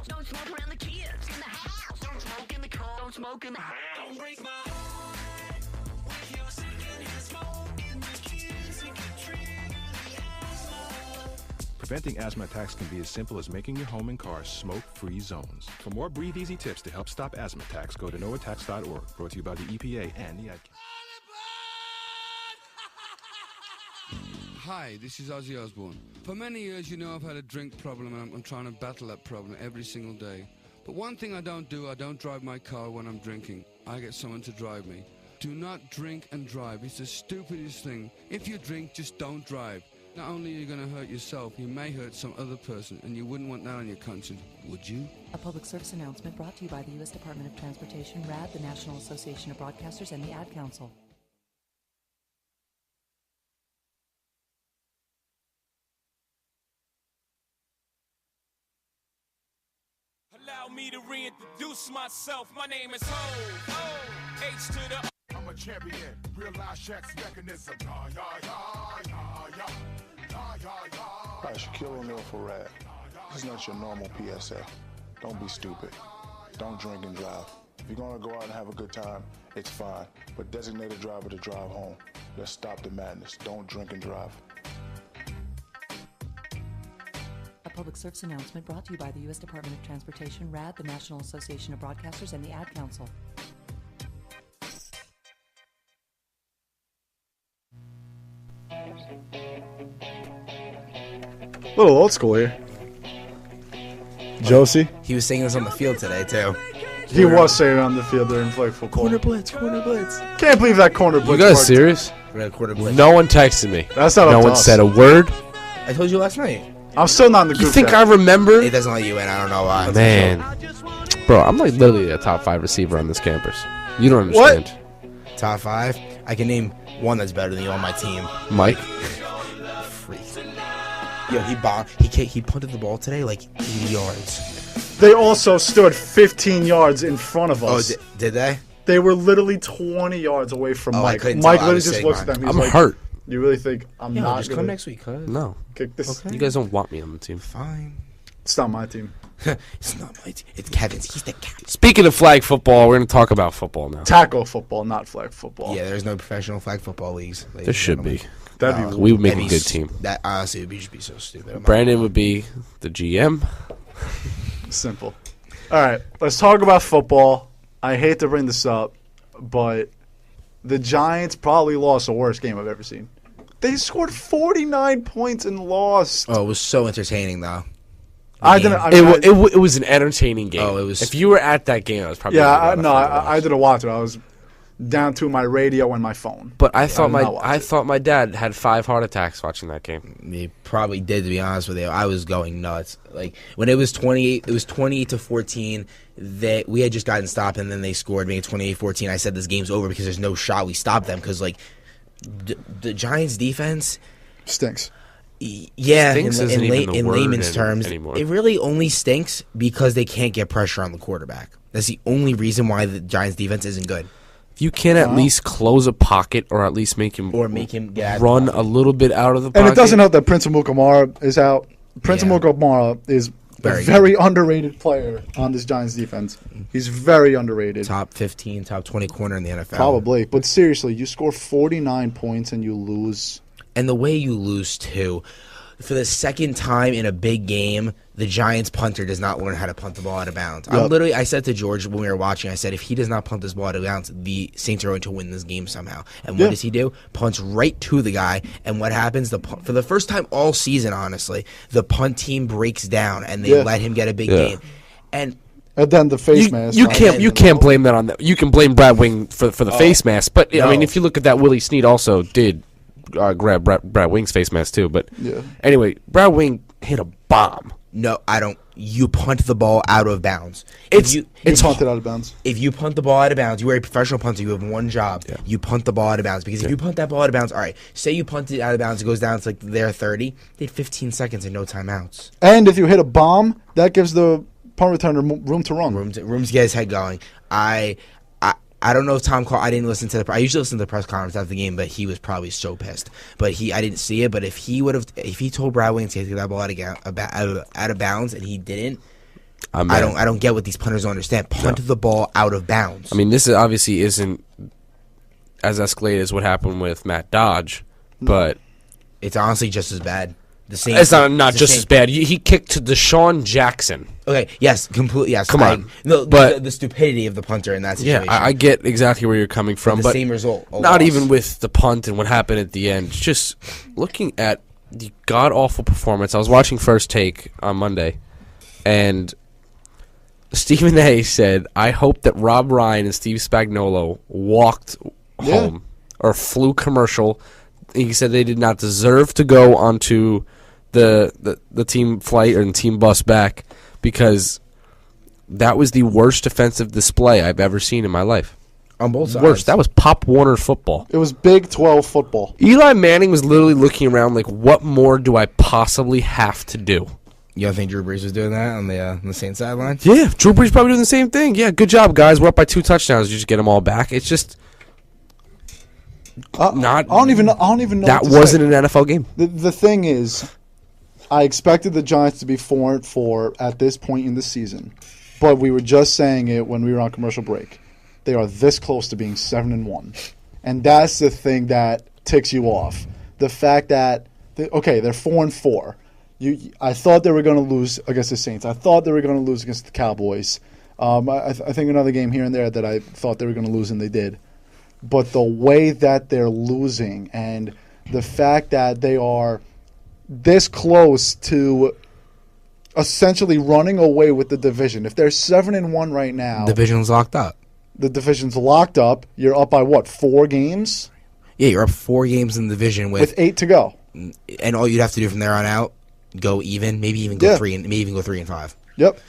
Don't smoke around the kids in the house. Don't smoke in the car. Don't smoke in the house. Don't break my heart with your secondhand smoke in the kids and get trigger asthma. Preventing asthma attacks can be as simple as making your home and car smoke-free zones. For more Breathe Easy tips to help stop asthma attacks, go to noattacks.org. Brought to you by the EPA and the Ad. Hi, this is Ozzy Osbourne. For many years, you know I've had a drink problem and I'm trying to battle that problem every single day. But one thing I don't do, I don't drive my car when I'm drinking. I get someone to drive me. Do not drink and drive. It's the stupidest thing. If you drink, just don't drive. Not only are you going to hurt yourself, you may hurt some other person, and you wouldn't want that on your conscience, would you? A public service announcement brought to you by the U.S. Department of Transportation, RAD, the National Association of Broadcasters, and the Ad Council. Allow me to reintroduce myself. My name is Ho. H to the. I'm a champion. Real-life Shaq's mechanism. Hi, Shaquille O'Neal for Rad. This is not your normal PSA. Don't be stupid. Don't drink and drive. If you're gonna go out and have a good time, it's fine. But designate a driver to drive home. Let's stop the madness. Don't drink and drive. A public service announcement brought to you by the U.S. Department of Transportation, RAD, the National Association of Broadcasters, and the Ad Council. A little old school here. Josie? He was singing this on the field today, too. He was saying on the field during flag football. Corner blitz. Can't believe that corner blitz. You guys serious? Corner blitz. No one texted me. That's not No up to one us. said a word. I told you last night. I'm still not in the group You think chat. I remember? It doesn't let you in. I don't know why. Man. Bro, I'm like literally a top 5 receiver on this campus. You don't understand. What? Top 5? I can name one that's better than you on my team. Mike? Freak. Yo, he punted the ball today like 80 yards. They also stood 15 yards in front of us. Oh, did they? They were literally 20 yards away from I Mike. couldn't Mike tell. I literally was just saying looks at mine. them. He's I'm like, hurt. You really think I'm Yeah, not just gonna come next week, cuz. No. kick this? Okay. You guys don't want me on the team. Fine. It's not my team. It's not my team. It's Kevin's. He's the captain. Speaking of flag football, we're going to talk about football now. Tackle football, not flag football. Yeah, there's no professional flag football leagues. There should be. We would make a good team. That honestly would be so stupid. Brandon would be the GM. Simple. All right, let's talk about football. I hate to bring this up, but the Giants probably lost the worst game I've ever seen. They scored 49 points and lost. Oh, it was so entertaining, though. It was an entertaining game. Oh, it was. If you were at that game, I was probably. Yeah, I didn't watch it. I was down to my radio and my phone. But I thought my dad had 5 heart attacks watching that game. He probably did, to be honest with you. I was going nuts. Like when it was 28-14. We had just gotten stopped, and then they scored, making 28-14. I said this game's over because there's no shot we stopped them because the Giants defense stinks. Yeah, stinks in layman's terms, anymore. It really only stinks because they can't get pressure on the quarterback. That's the only reason why the Giants defense isn't good. If you can at least close a pocket or at least make him run a little bit out of the pocket. And it doesn't help that Prince Amukamara is out. Prince Amukamara is a very underrated player on this Giants defense. He's very underrated. Top 15, top 20 corner in the NFL. Probably. But seriously, you score 49 points and you lose. And the way you lose, too, for the second time in a big game, the Giants punter does not learn how to punt the ball out of bounds. Yep. I said to George when we were watching, I said, if he does not punt this ball out of bounds, the Saints are going to win this game somehow. And what does he do? Punts right to the guy. And what happens? For the first time all season, honestly, the punt team breaks down and they let him get a big game. And then the face mask. You can't blame that on that. You can blame Brad Wing for the face mask. But, I mean, if you look at that, Willie Snead also did grab Brad Wing's face mask too. But anyway, Brad Wing hit a bomb. No, I don't. You punt the ball out of bounds. It's punted out of bounds. If you punt the ball out of bounds, you are a professional punter. You have one job. Yeah. You punt the ball out of bounds. Because if you punt that ball out of bounds, all right, say you punt it out of bounds, it goes down to like their 30. They had 15 seconds and no timeouts. And if you hit a bomb, that gives the punt returner room to run. Room to get his head going. I don't know if Tom called. I didn't listen to I usually listen to the press conference after the game, but he was probably so pissed. But I didn't see it. But if he told Brad Wing to take that ball out of bounds and he didn't, I don't get what these punters don't understand. Punt the ball out of bounds. I mean, this obviously isn't as escalated as what happened with Matt Dodge, but it's honestly just as bad. It's not just as bad. He kicked to Deshaun Jackson. Okay, yes, completely, yes. Come on. But the stupidity of the punter in that situation. Yeah, I get exactly where you're coming from. But the same result. Not even with the punt and what happened at the end. Just looking at the god-awful performance. I was watching First Take on Monday, and Stephen A. said, I hope that Rob Ryan and Steve Spagnuolo walked home or flew commercial. He said they did not deserve to go onto the team flight or the team bus back because that was the worst defensive display I've ever seen in my life. On both sides. Worst. That was Pop Warner football. It was Big 12 football. Eli Manning was literally looking around like, what more do I possibly have to do? You don't think Drew Brees was doing that on the Saints sideline? Yeah, Drew Brees probably doing the same thing. Yeah, good job, guys. We're up by 2 touchdowns. You just get them all back. It's just... I don't even know. That wasn't an NFL game. The thing is, I expected the Giants to be 4-4 at this point in the season, but we were just saying it when we were on commercial break. They are this close to being 7-1, and that's the thing that ticks you off. The fact that they're 4-4. I thought they were going to lose against the Saints. I thought they were going to lose against the Cowboys. I think another game here and there that I thought they were going to lose, and they did. But the way that they're losing and the fact that they are this close to essentially running away with the division. If they're 7-1 right now, division's locked up. The division's locked up. You're up by what? 4 games? Yeah, you're up 4 games in the division with 8 to go. And all you'd have to do from there on out, go even, maybe even go 3-5. Yep.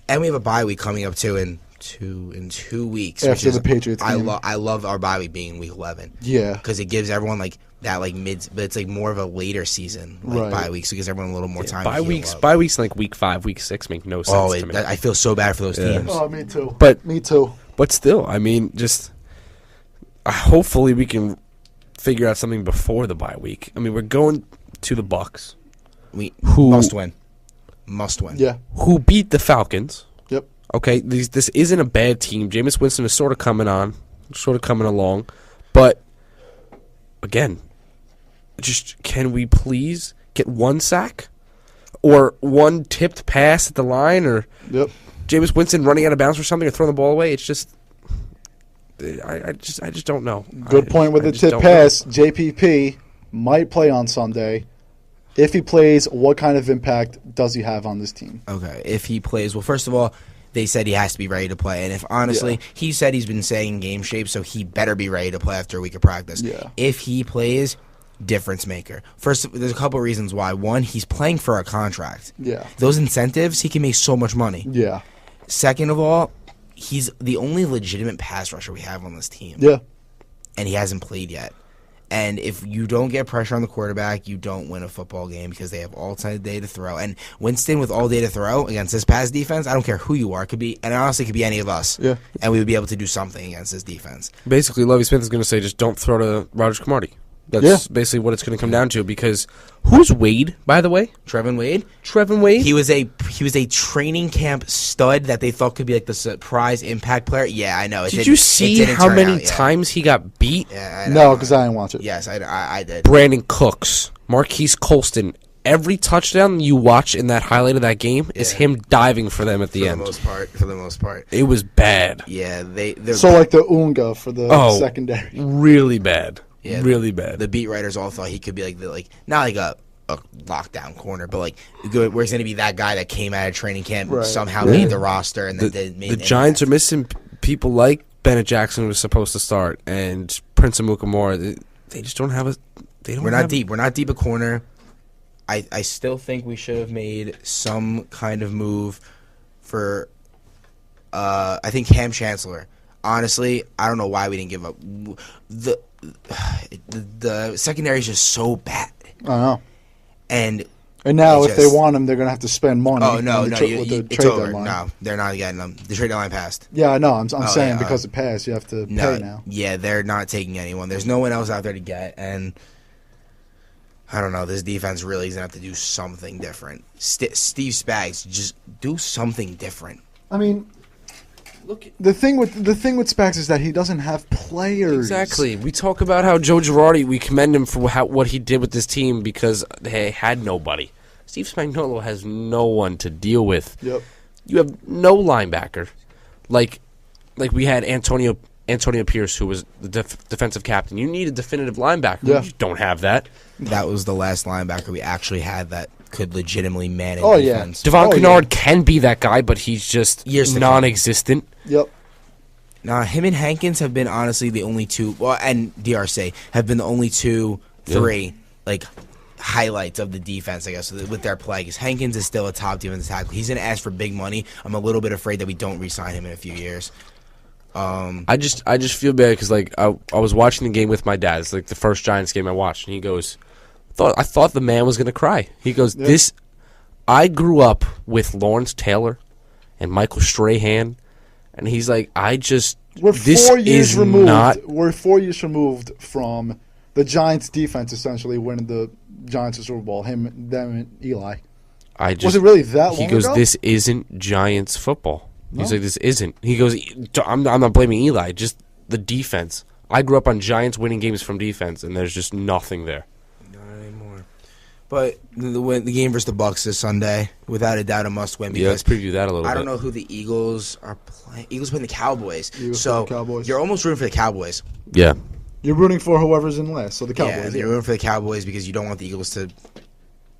And we have a bye week coming up too in 2 weeks after the Patriots game. I love our bye week being in week 11. Yeah, because it gives everyone like that mid, but it's like more of a later season bye week, so it gives everyone a little more time. Bye weeks like week 5, week 6 make no sense to me. I feel so bad for those teams. Oh, me too. Me too. But But still, I mean, just hopefully we can figure out something before the bye week. I mean, we're going to the Bucs. Who must win. Must win. Yeah. Who beat the Falcons. Yep. Okay, this isn't a bad team. Jameis Winston is sort of coming along. But, again, just can we please get one sack? Or one tipped pass at the line? Or Jameis Winston running out of bounds or something or throwing the ball away? It's just... I just don't know. Good point with the tip pass. JPP might play on Sunday. If he plays, what kind of impact does he have on this team? Okay, if he plays, well, first of all, they said he has to be ready to play. And if honestly, he said he's been staying in game shape, so he better be ready to play after a week of practice. Yeah. If he plays, difference maker. First, there's a couple of reasons why. One, he's playing for a contract. Yeah. Those incentives, he can make so much money. Yeah. Second of all, he's the only legitimate pass rusher we have on this team. Yeah. And he hasn't played yet. And if you don't get pressure on the quarterback, you don't win a football game because they have all day to throw. And Winston with all day to throw against this pass defense, I don't care who you are. It could be, and honestly, it could be any of us. Yeah. And we would be able to do something against this defense. Basically, Lovie Smith is going to say, just don't throw to Rogers Cromartie. That's basically what it's going to come down to. Because who's Wade, by the way? Trevin Wade. He was a training camp stud that they thought could be like the surprise impact player. Yeah, I know. Did you see how many times he got beat? Yeah, no, because I didn't watch it. Yes, I did. Brandon Cooks, Marquise Colston. Every touchdown you watch in that highlight of that game is him diving for them at the end. For the most part. It was bad. Yeah, so like the Unga for the secondary. Really bad. Yeah, really bad. The beat writers all thought he could be not like a lockdown corner, but like where's going to be that guy that came out of training camp and somehow made the roster and then made the Giants are missing people like Bennett Jackson, who was supposed to start, and Prince Amukamara. They just don't have a. We're not deep. We're not deep a corner. I still think we should have made some kind of move for. I think Cam Chancellor. Honestly, I don't know why we didn't give up. The secondary is just so bad. I know. And now if they want him, they're going to have to spend money. Oh, no, with the it's trade over. deadline. No, they're not getting them. The trade deadline passed. Yeah, I know. I'm saying because it passed, you have to pay now. Yeah, they're not taking anyone. There's no one else out there to get, and I don't know. This defense really is going to have to do something different. Steve Spags, just do something different. I mean, look, the thing with Spags is that he doesn't have players. Exactly. We talk about how Joe Girardi, we commend him for what he did with this team because they had nobody. Steve Spagnuolo has no one to deal with. Yep. You have no linebacker. Like we had Antonio Pierce, who was the defensive captain. You need a definitive linebacker. Yeah. You don't have that. That was the last linebacker we actually had that could legitimately manage defense. Devon Kennard can be that guy, but he's just non-existent. Yep. Now, him and Hankins have been honestly the only two, and DRC have been the only three, highlights of the defense, I guess, with their play. Because Hankins is still a top defensive tackle. He's going to ask for big money. I'm a little bit afraid that we don't re-sign him in a few years. I just feel bad because I was watching the game with my dad. It's like the first Giants game I watched, and he goes, I thought the man was going to cry. He goes, I grew up with Lawrence Taylor and Michael Strahan, and he's like, we're 4 years removed. We're 4 years removed from the Giants' defense essentially winning the Giants' Super Bowl. Them, and Eli. Was it really that long ago? He goes, this isn't Giants football. No. He's like, this isn't. He goes, I'm not blaming Eli, just the defense. I grew up on Giants winning games from defense, and there's just nothing there. Not anymore. But the game versus the Bucs this Sunday, without a doubt, a must-win. Yeah, let's preview that a little bit. I don't know who the Eagles are playing. Eagles playing the Cowboys. The Cowboys. You're almost rooting for the Cowboys. Yeah. You're rooting for whoever's in last, so the Cowboys. Yeah, you're rooting for the Cowboys because you don't want the Eagles to...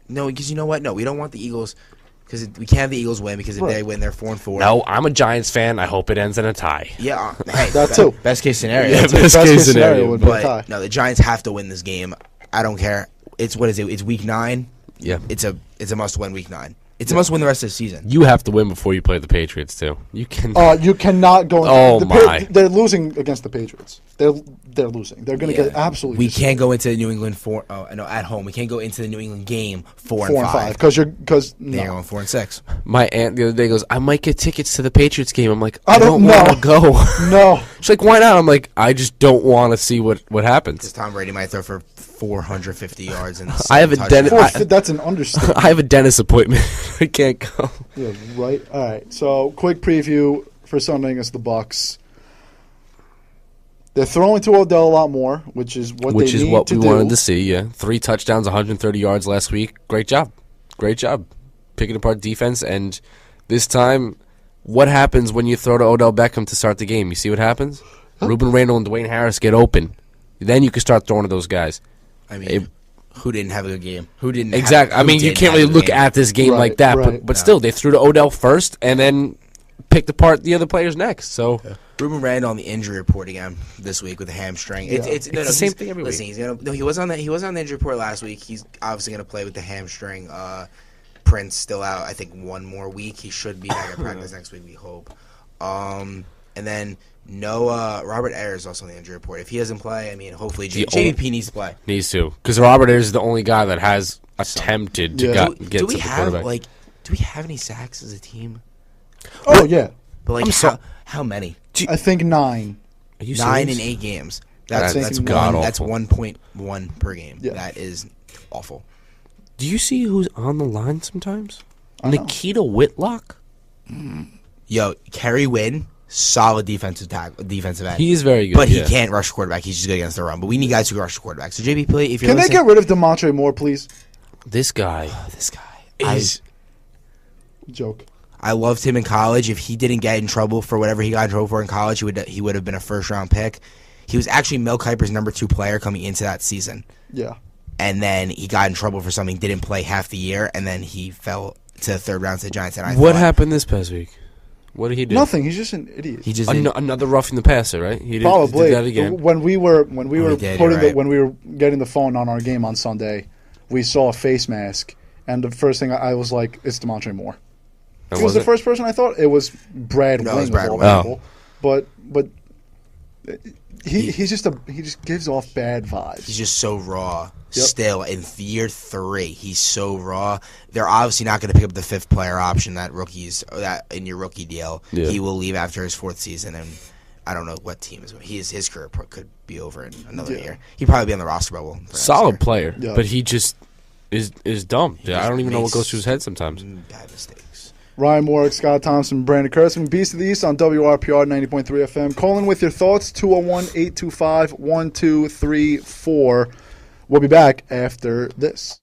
No, because you know what? No, we don't want the Eagles... Because we can't have the Eagles win because if they win, they're 4-4. No, I'm a Giants fan. I hope it ends in a tie. Yeah, hey, that too. Best case scenario. Yeah, best case scenario would be a tie. No, the Giants have to win this game. I don't care. It's what is it? It's week 9. Yeah, it's a must win week 9. It's a must win the rest of the season. You have to win before you play the Patriots too. You can. You cannot go. They're losing against the Patriots. They're losing. They're going to get absolutely. We can't go into New England at home. We can't go into the New England game 4-5 because they're going 4-6. My aunt the other day goes, I might get tickets to the Patriots game. I'm like, I don't want to go. No. She's like, why not? I'm like, I just don't want to see what happens. Because Tom Brady might throw for 450 yards. And I have a dentist. That's an understatement. I have a dentist appointment. I can't go. Yeah, right. All right. So, quick preview for Sunday against the Bucks. They're throwing to Odell a lot more, which is what they need to do. Which is what we wanted to see. Yeah, 3 touchdowns, 130 yards last week. Great job. Picking apart defense, and this time, what happens when you throw to Odell Beckham to start the game? You see what happens? Ruben Randle and Dwayne Harris get open. Then you can start throwing to those guys. I mean, who didn't have a good game? Who didn't? Exactly. I mean, you can't really look at this game like that, but still, they threw to Odell first, and then picked apart the other players next. So Ruben Randle on the injury report again this week with a hamstring. Yeah. It's the same thing every week. He was on the injury report last week. He's obviously going to play with the hamstring. Prince still out. I think 1 more week. He should be back at practice next week. We hope. And then Robert Ayers also on the injury report. If he doesn't play, I mean, hopefully JVP needs to play. Needs to, because Robert Ayers is the only guy that has attempted to get to the quarterback. Do we have any sacks as a team? Oh yeah, but how many? I think 9. Are you 9 serious? in 8 games. That's god awful. That's 1.1 per game. Yeah. That is awful. Do you see who's on the line sometimes? Nikita Whitlock. Yo, Kerry Wynn, solid defensive end. He is very good, but he can't rush the quarterback. He's just good against the run. But we need guys who can rush the quarterback. So JB, if you're can they get rid of DeMontre Moore, please? This guy is joke. I loved him in college. If he didn't get in trouble for whatever he got in trouble for in college, he would have been a first-round pick. He was actually Mel Kiper's number 2 player coming into that season. Yeah. And then he got in trouble for something, didn't play half the year, and then he fell to the 3rd round to the Giants. And what happened this past week? What did he do? Nothing. He's just an idiot. He just another roughing the passer, right? He probably did that again. When we were getting the phone on our game on Sunday, we saw a face mask, and the first thing I was like, "It's DeMontre Moore." It was the first person I thought. It was Brad Wing. It was Brad Wing. But he just gives off bad vibes. He's just so raw. Yep. Still in year 3, he's so raw. They're obviously not going to pick up the 5th player option that in your rookie deal. Yeah. He will leave after his 4th season, and I don't know what team is. His career could be over in another year. He'd probably be on the roster bubble. Solid player, but he just is dumb. I don't even know what goes through his head sometimes. Bad mistakes. Ryan Warwick, Scott Thompson, Brandon Kurtzman, Beast of the East on WRPR 90.3 FM. Call in with your thoughts, 201-825-1234. We'll be back after this.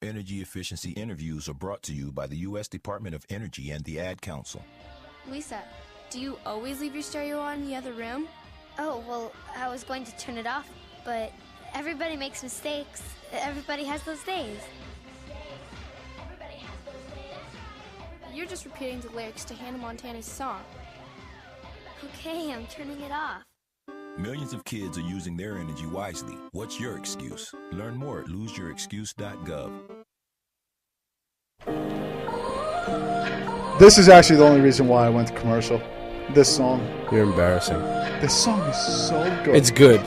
Energy efficiency interviews are brought to you by the U.S. Department of Energy and the Ad Council. Lisa, do you always leave your stereo on in the other room? Oh, well, I was going to turn it off, but everybody makes mistakes. Everybody has those days. You're just repeating the lyrics to Hannah Montana's song. Okay, I'm turning it off. Millions of kids are using their energy wisely. What's your excuse? Learn more at loseyourexcuse.gov. This is actually the only reason why I went to commercial. This song. You're embarrassing. This song is so good. It's good.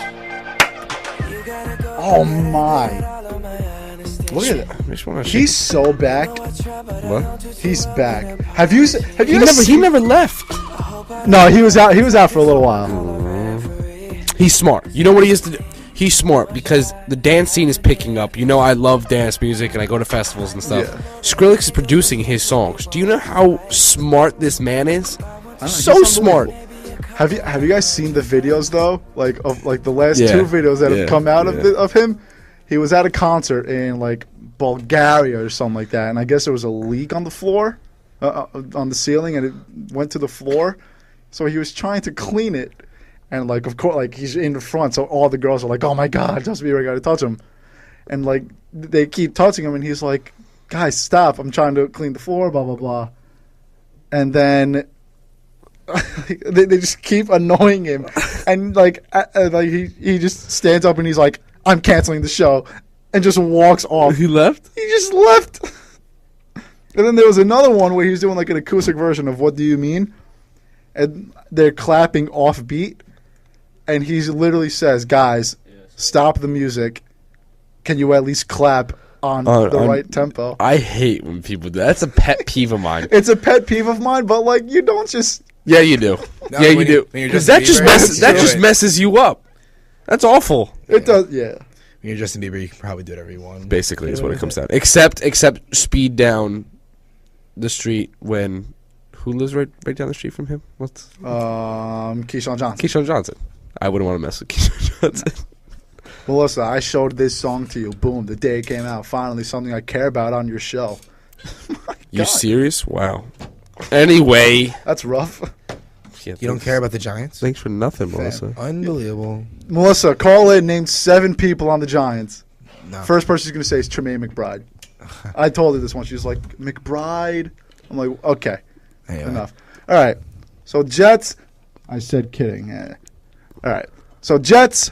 Oh my. Look at that. He's so back. What? He's back. Have you He never left. No, he was out. He was out for a little while. He's smart. You know what he is to do? He's smart because the dance scene is picking up. You know I love dance music and I go to festivals and stuff. Yeah. Skrillex is producing his songs. Do you know how smart this man is? So smart. Have you guys seen the videos though? Like the last 2 videos that have come out of him? He was at a concert in like Bulgaria or something like that, and I guess there was a leak on the floor, on the ceiling, and it went to the floor. So he was trying to clean it, and like of course, like he's in the front, so all the girls are like, "Oh my God, Justin Bieber, I gotta touch him," and like they keep touching him, and he's like, "Guys, stop! I'm trying to clean the floor, blah blah blah," and then they just keep annoying him, and like he just stands up and he's like, "I'm canceling the show," and just walks off. He left? He just left. And then there was another one where he was doing like an acoustic version of What Do You Mean? And they're clapping off beat. And he literally says, "Guys, stop the music. Can you at least clap on the right tempo?" I hate when people do that. That's a pet peeve of mine. It's a pet peeve of mine, but like you don't just... Yeah, you do. No, yeah, you do. Because that just messes you up. That's awful. It does, yeah. You're Justin Bieber. You can probably do whatever you want. Basically, is what it comes down. Except speed down the street when who lives right down the street from him? What's Keyshawn Johnson. Keyshawn Johnson. I wouldn't want to mess with Keyshawn Johnson. Melissa, I showed this song to you. Boom, the day it came out. Finally, something I care about on your show. You serious? Wow. Anyway, that's rough. Yeah, you don't care about the Giants? Thanks for nothing, Melissa. Unbelievable. Melissa, call in. Name 7 people on the Giants. No. First person she's going to say is Tremaine McBride. I told her this one. She was like, McBride? I'm like, okay. Enough. All right. So, Jets. I said kidding. All right. So, Jets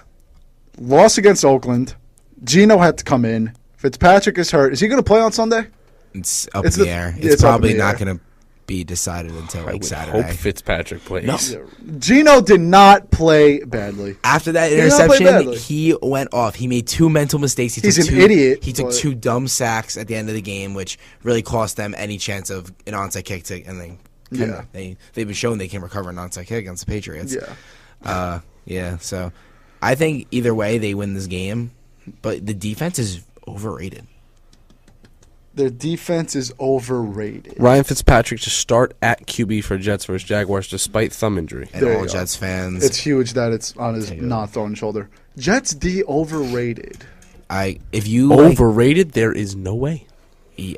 lost against Oakland. Geno had to come in. Fitzpatrick is hurt. Is he going to play on Sunday? It's up in the air. It's probably not going to be decided until like Saturday. Hope Fitzpatrick plays. No. Geno did not play badly. After that interception, he went off. He made 2 mental mistakes. He's an idiot. He took 2 dumb sacks at the end of the game, which really cost them any chance of an onside kick. They've been shown they can recover an onside kick against the Patriots. Yeah. So I think either way they win this game, but the defense is overrated. Their defense is overrated. Ryan Fitzpatrick to start at QB for Jets versus Jaguars despite thumb injury. And all Jets fans. It's huge that it's on his not throwing shoulder. Jets D overrated. If you overrated, there is no way.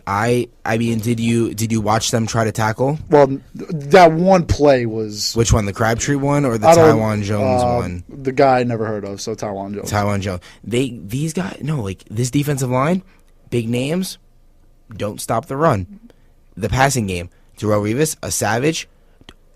I mean, did you watch them try to tackle? Well, that one play was which one, the Crabtree one or the Tywan Jones one? The guy I never heard of, so Tywan Jones. Tywan Jones. These guys, this defensive line, big names, don't stop the run. The passing game, Darrelle Revis, a savage.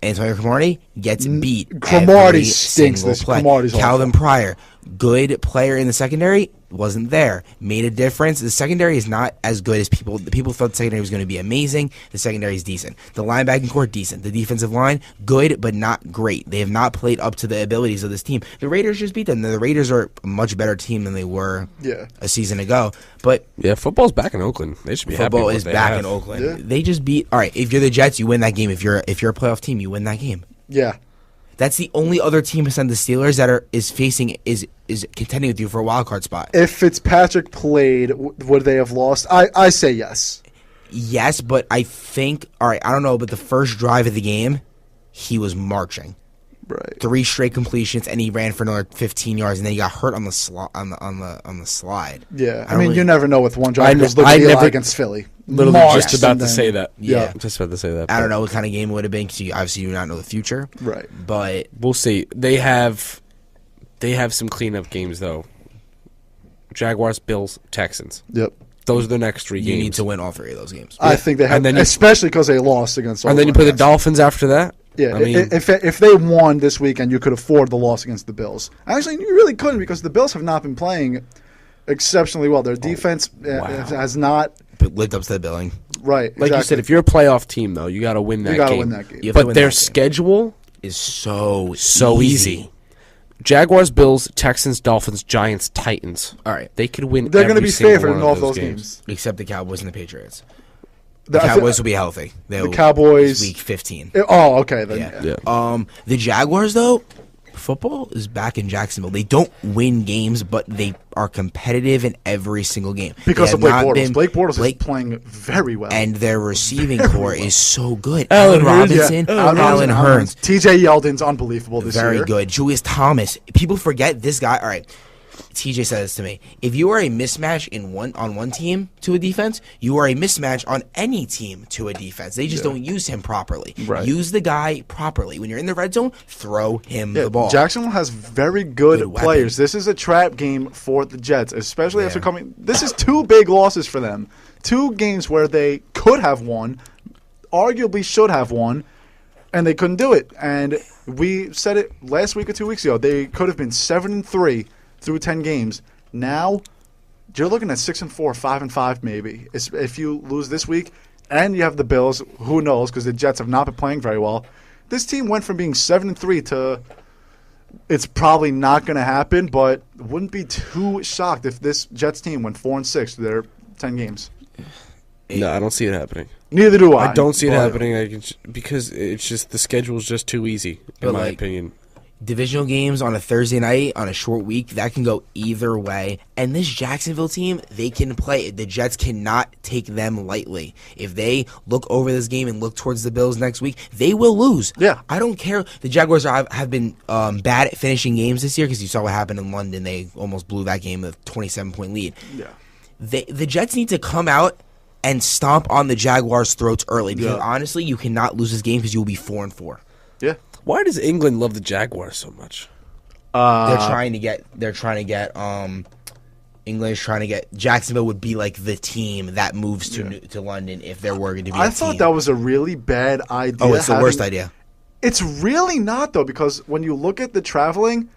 Antonio Cromartie gets beat. Cromartie stinks this play. Calvin Pryor, good player in the secondary, wasn't there. Made a difference. The secondary is not as good as people. The people thought the secondary was going to be amazing. The secondary is decent. The linebacking core, decent. The defensive line, good but not great. They have not played up to the abilities of this team. The Raiders just beat them. The Raiders are a much better team than they were a season ago. But yeah, football's back in Oakland. They should be happy. Football is back in Oakland. Yeah. They just beat. All right, if you're the Jets, you win that game. If you're a playoff team, you win that game. Yeah. That's the only other team besides the Steelers that is contending with you for a wild card spot. If Fitzpatrick played, would they have lost? I say yes. Yes, but I think I don't know, but the first drive of the game, he was marching. Right. 3 straight completions, and he ran for another 15 yards, and then he got hurt on the slide. Yeah, I mean, you never know with one drive. Look at Eli against Philly. Literally just about to say that. Yeah, just about to say that. I don't know what kind of game it would have been because obviously you do not know the future. Right. But we'll see. They have some cleanup games though. Jaguars, Bills, Texans. Yep. Those are the next 3 games. You need to win all 3 of those games. I think they have, especially because they lost against. And then you play the Dolphins after that. Yeah, I mean, if they won this weekend, you could afford the loss against the Bills. Actually, you really couldn't because the Bills have not been playing exceptionally well. Their defense has not lived up to the billing. Right, like you said, if you're a playoff team, though, you got to win that game. You got to win that game. But their schedule is so easy. Jaguars, Bills, Texans, Dolphins, Giants, Titans. All right, they could win. They're going to be favored in all of those games, except the Cowboys and the Patriots. The Cowboys will be healthy. The Cowboys week 15. Oh, okay then. Yeah. The Jaguars though, football is back in Jacksonville. They don't win games, but they are competitive in every single game because of Blake Bortles. Blake Bortles is playing very well, and their receiving core is so good. Allen Robinson, Allen Hurns, T.J. Yeldon's unbelievable this year. Very good. Julius Thomas. People forget this guy. All right. TJ said this to me. If you are a mismatch on one team to a defense, you are a mismatch on any team to a defense. They just don't use him properly. Right. Use the guy properly. When you're in the red zone, throw him the ball. Jacksonville has very good players. This is a trap game for the Jets, especially after coming. This is 2 big losses for them. 2 games where they could have won, arguably should have won, and they couldn't do it. And we said it last week or 2 weeks ago. They could have been 7-3. Through 10 games. Now, you're looking at 6-4, 5-5 maybe. If you lose this week, and you have the Bills, who knows, because the Jets have not been playing very well. This team went from being 7-3 to it's probably not going to happen, but wouldn't be too shocked if this Jets team went 4-6 through their 10 games. No, I don't see it happening. Neither do I. I don't see it happening because it's just the schedule is just too easy, in my opinion. divisional games on a Thursday night on a short week, that can go either way. And this Jacksonville team, they can play. The Jets cannot take them lightly. If they look over this game and look towards the Bills next week, they will lose. Yeah. I don't care. The Jaguars have been bad at finishing games this year because you saw what happened in London. They almost blew that game with a 27-point lead. Yeah. The Jets need to come out and stomp on the Jaguars' throats early because honestly, you cannot lose this game because you will be 4-4. Yeah. Why does England love the Jaguars so much? They're trying to get England is trying to get Jacksonville would be like the team that moves to London if there were going to be. I thought that was a really bad idea. Oh, it's the worst idea. It's really not though, because when you look at the traveling,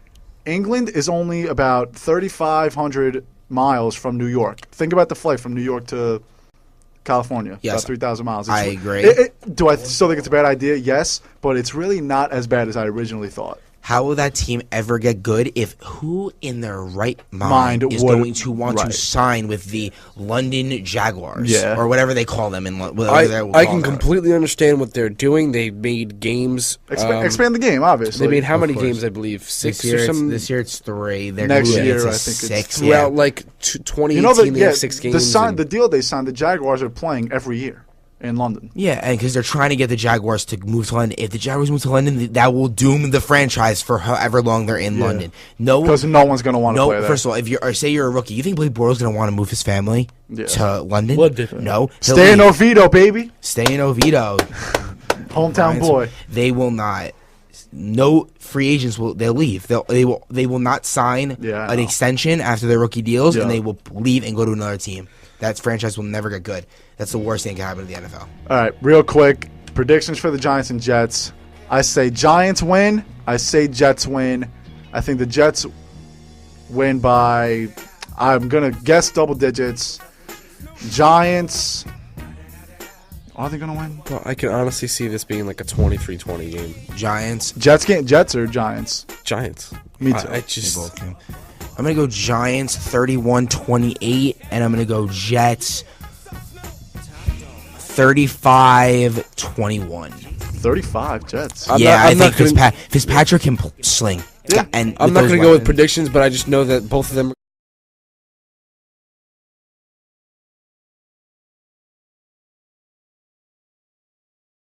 England is only about 3,500 miles from New York. Think about the flight from New York to California. Yes, about 3,000 miles. I agree. Do I still think it's a bad idea? Yes, but it's really not as bad as I originally thought. How will that team ever get good if who in their right mind is going to want to sign with the London Jaguars or whatever they call them? I can completely understand what they're doing. They made games. Expand the game, obviously. They made how many games, I believe? 6 or something? This year it's 3. Next year, I think it's 6. Throughout, like, 2018, they have 6 games. The deal they signed, the Jaguars are playing every year in London. Yeah, and because they're trying to get the Jaguars to move to London. If the Jaguars move to London, that will doom the franchise for however long they're in London. Because no one's going to want to play there. First of all, if you're a rookie, you think Blake Bortles going to want to move his family to London? No. Stay in Oviedo, baby. Stay in Oviedo. Hometown boy. They will not. No free agents they'll leave. They will not sign an extension after their rookie deals, and they will leave and go to another team. That franchise will never get good. That's the worst thing that can happen to the NFL. All right, real quick, predictions for the Giants and Jets. I say Giants win. I say Jets win. I think the Jets win by, I'm going to guess, double digits. Giants, are they going to win? Well, I can honestly see this being like a 23-20 game. Giants. Jets or Giants? Giants. Me too. I'm going to go Giants 31-28, and I'm going to go Jets 35-21. 35 Jets. I think Fitzpatrick can sling. Yeah. And I'm not going to go with predictions, but I just know that both of them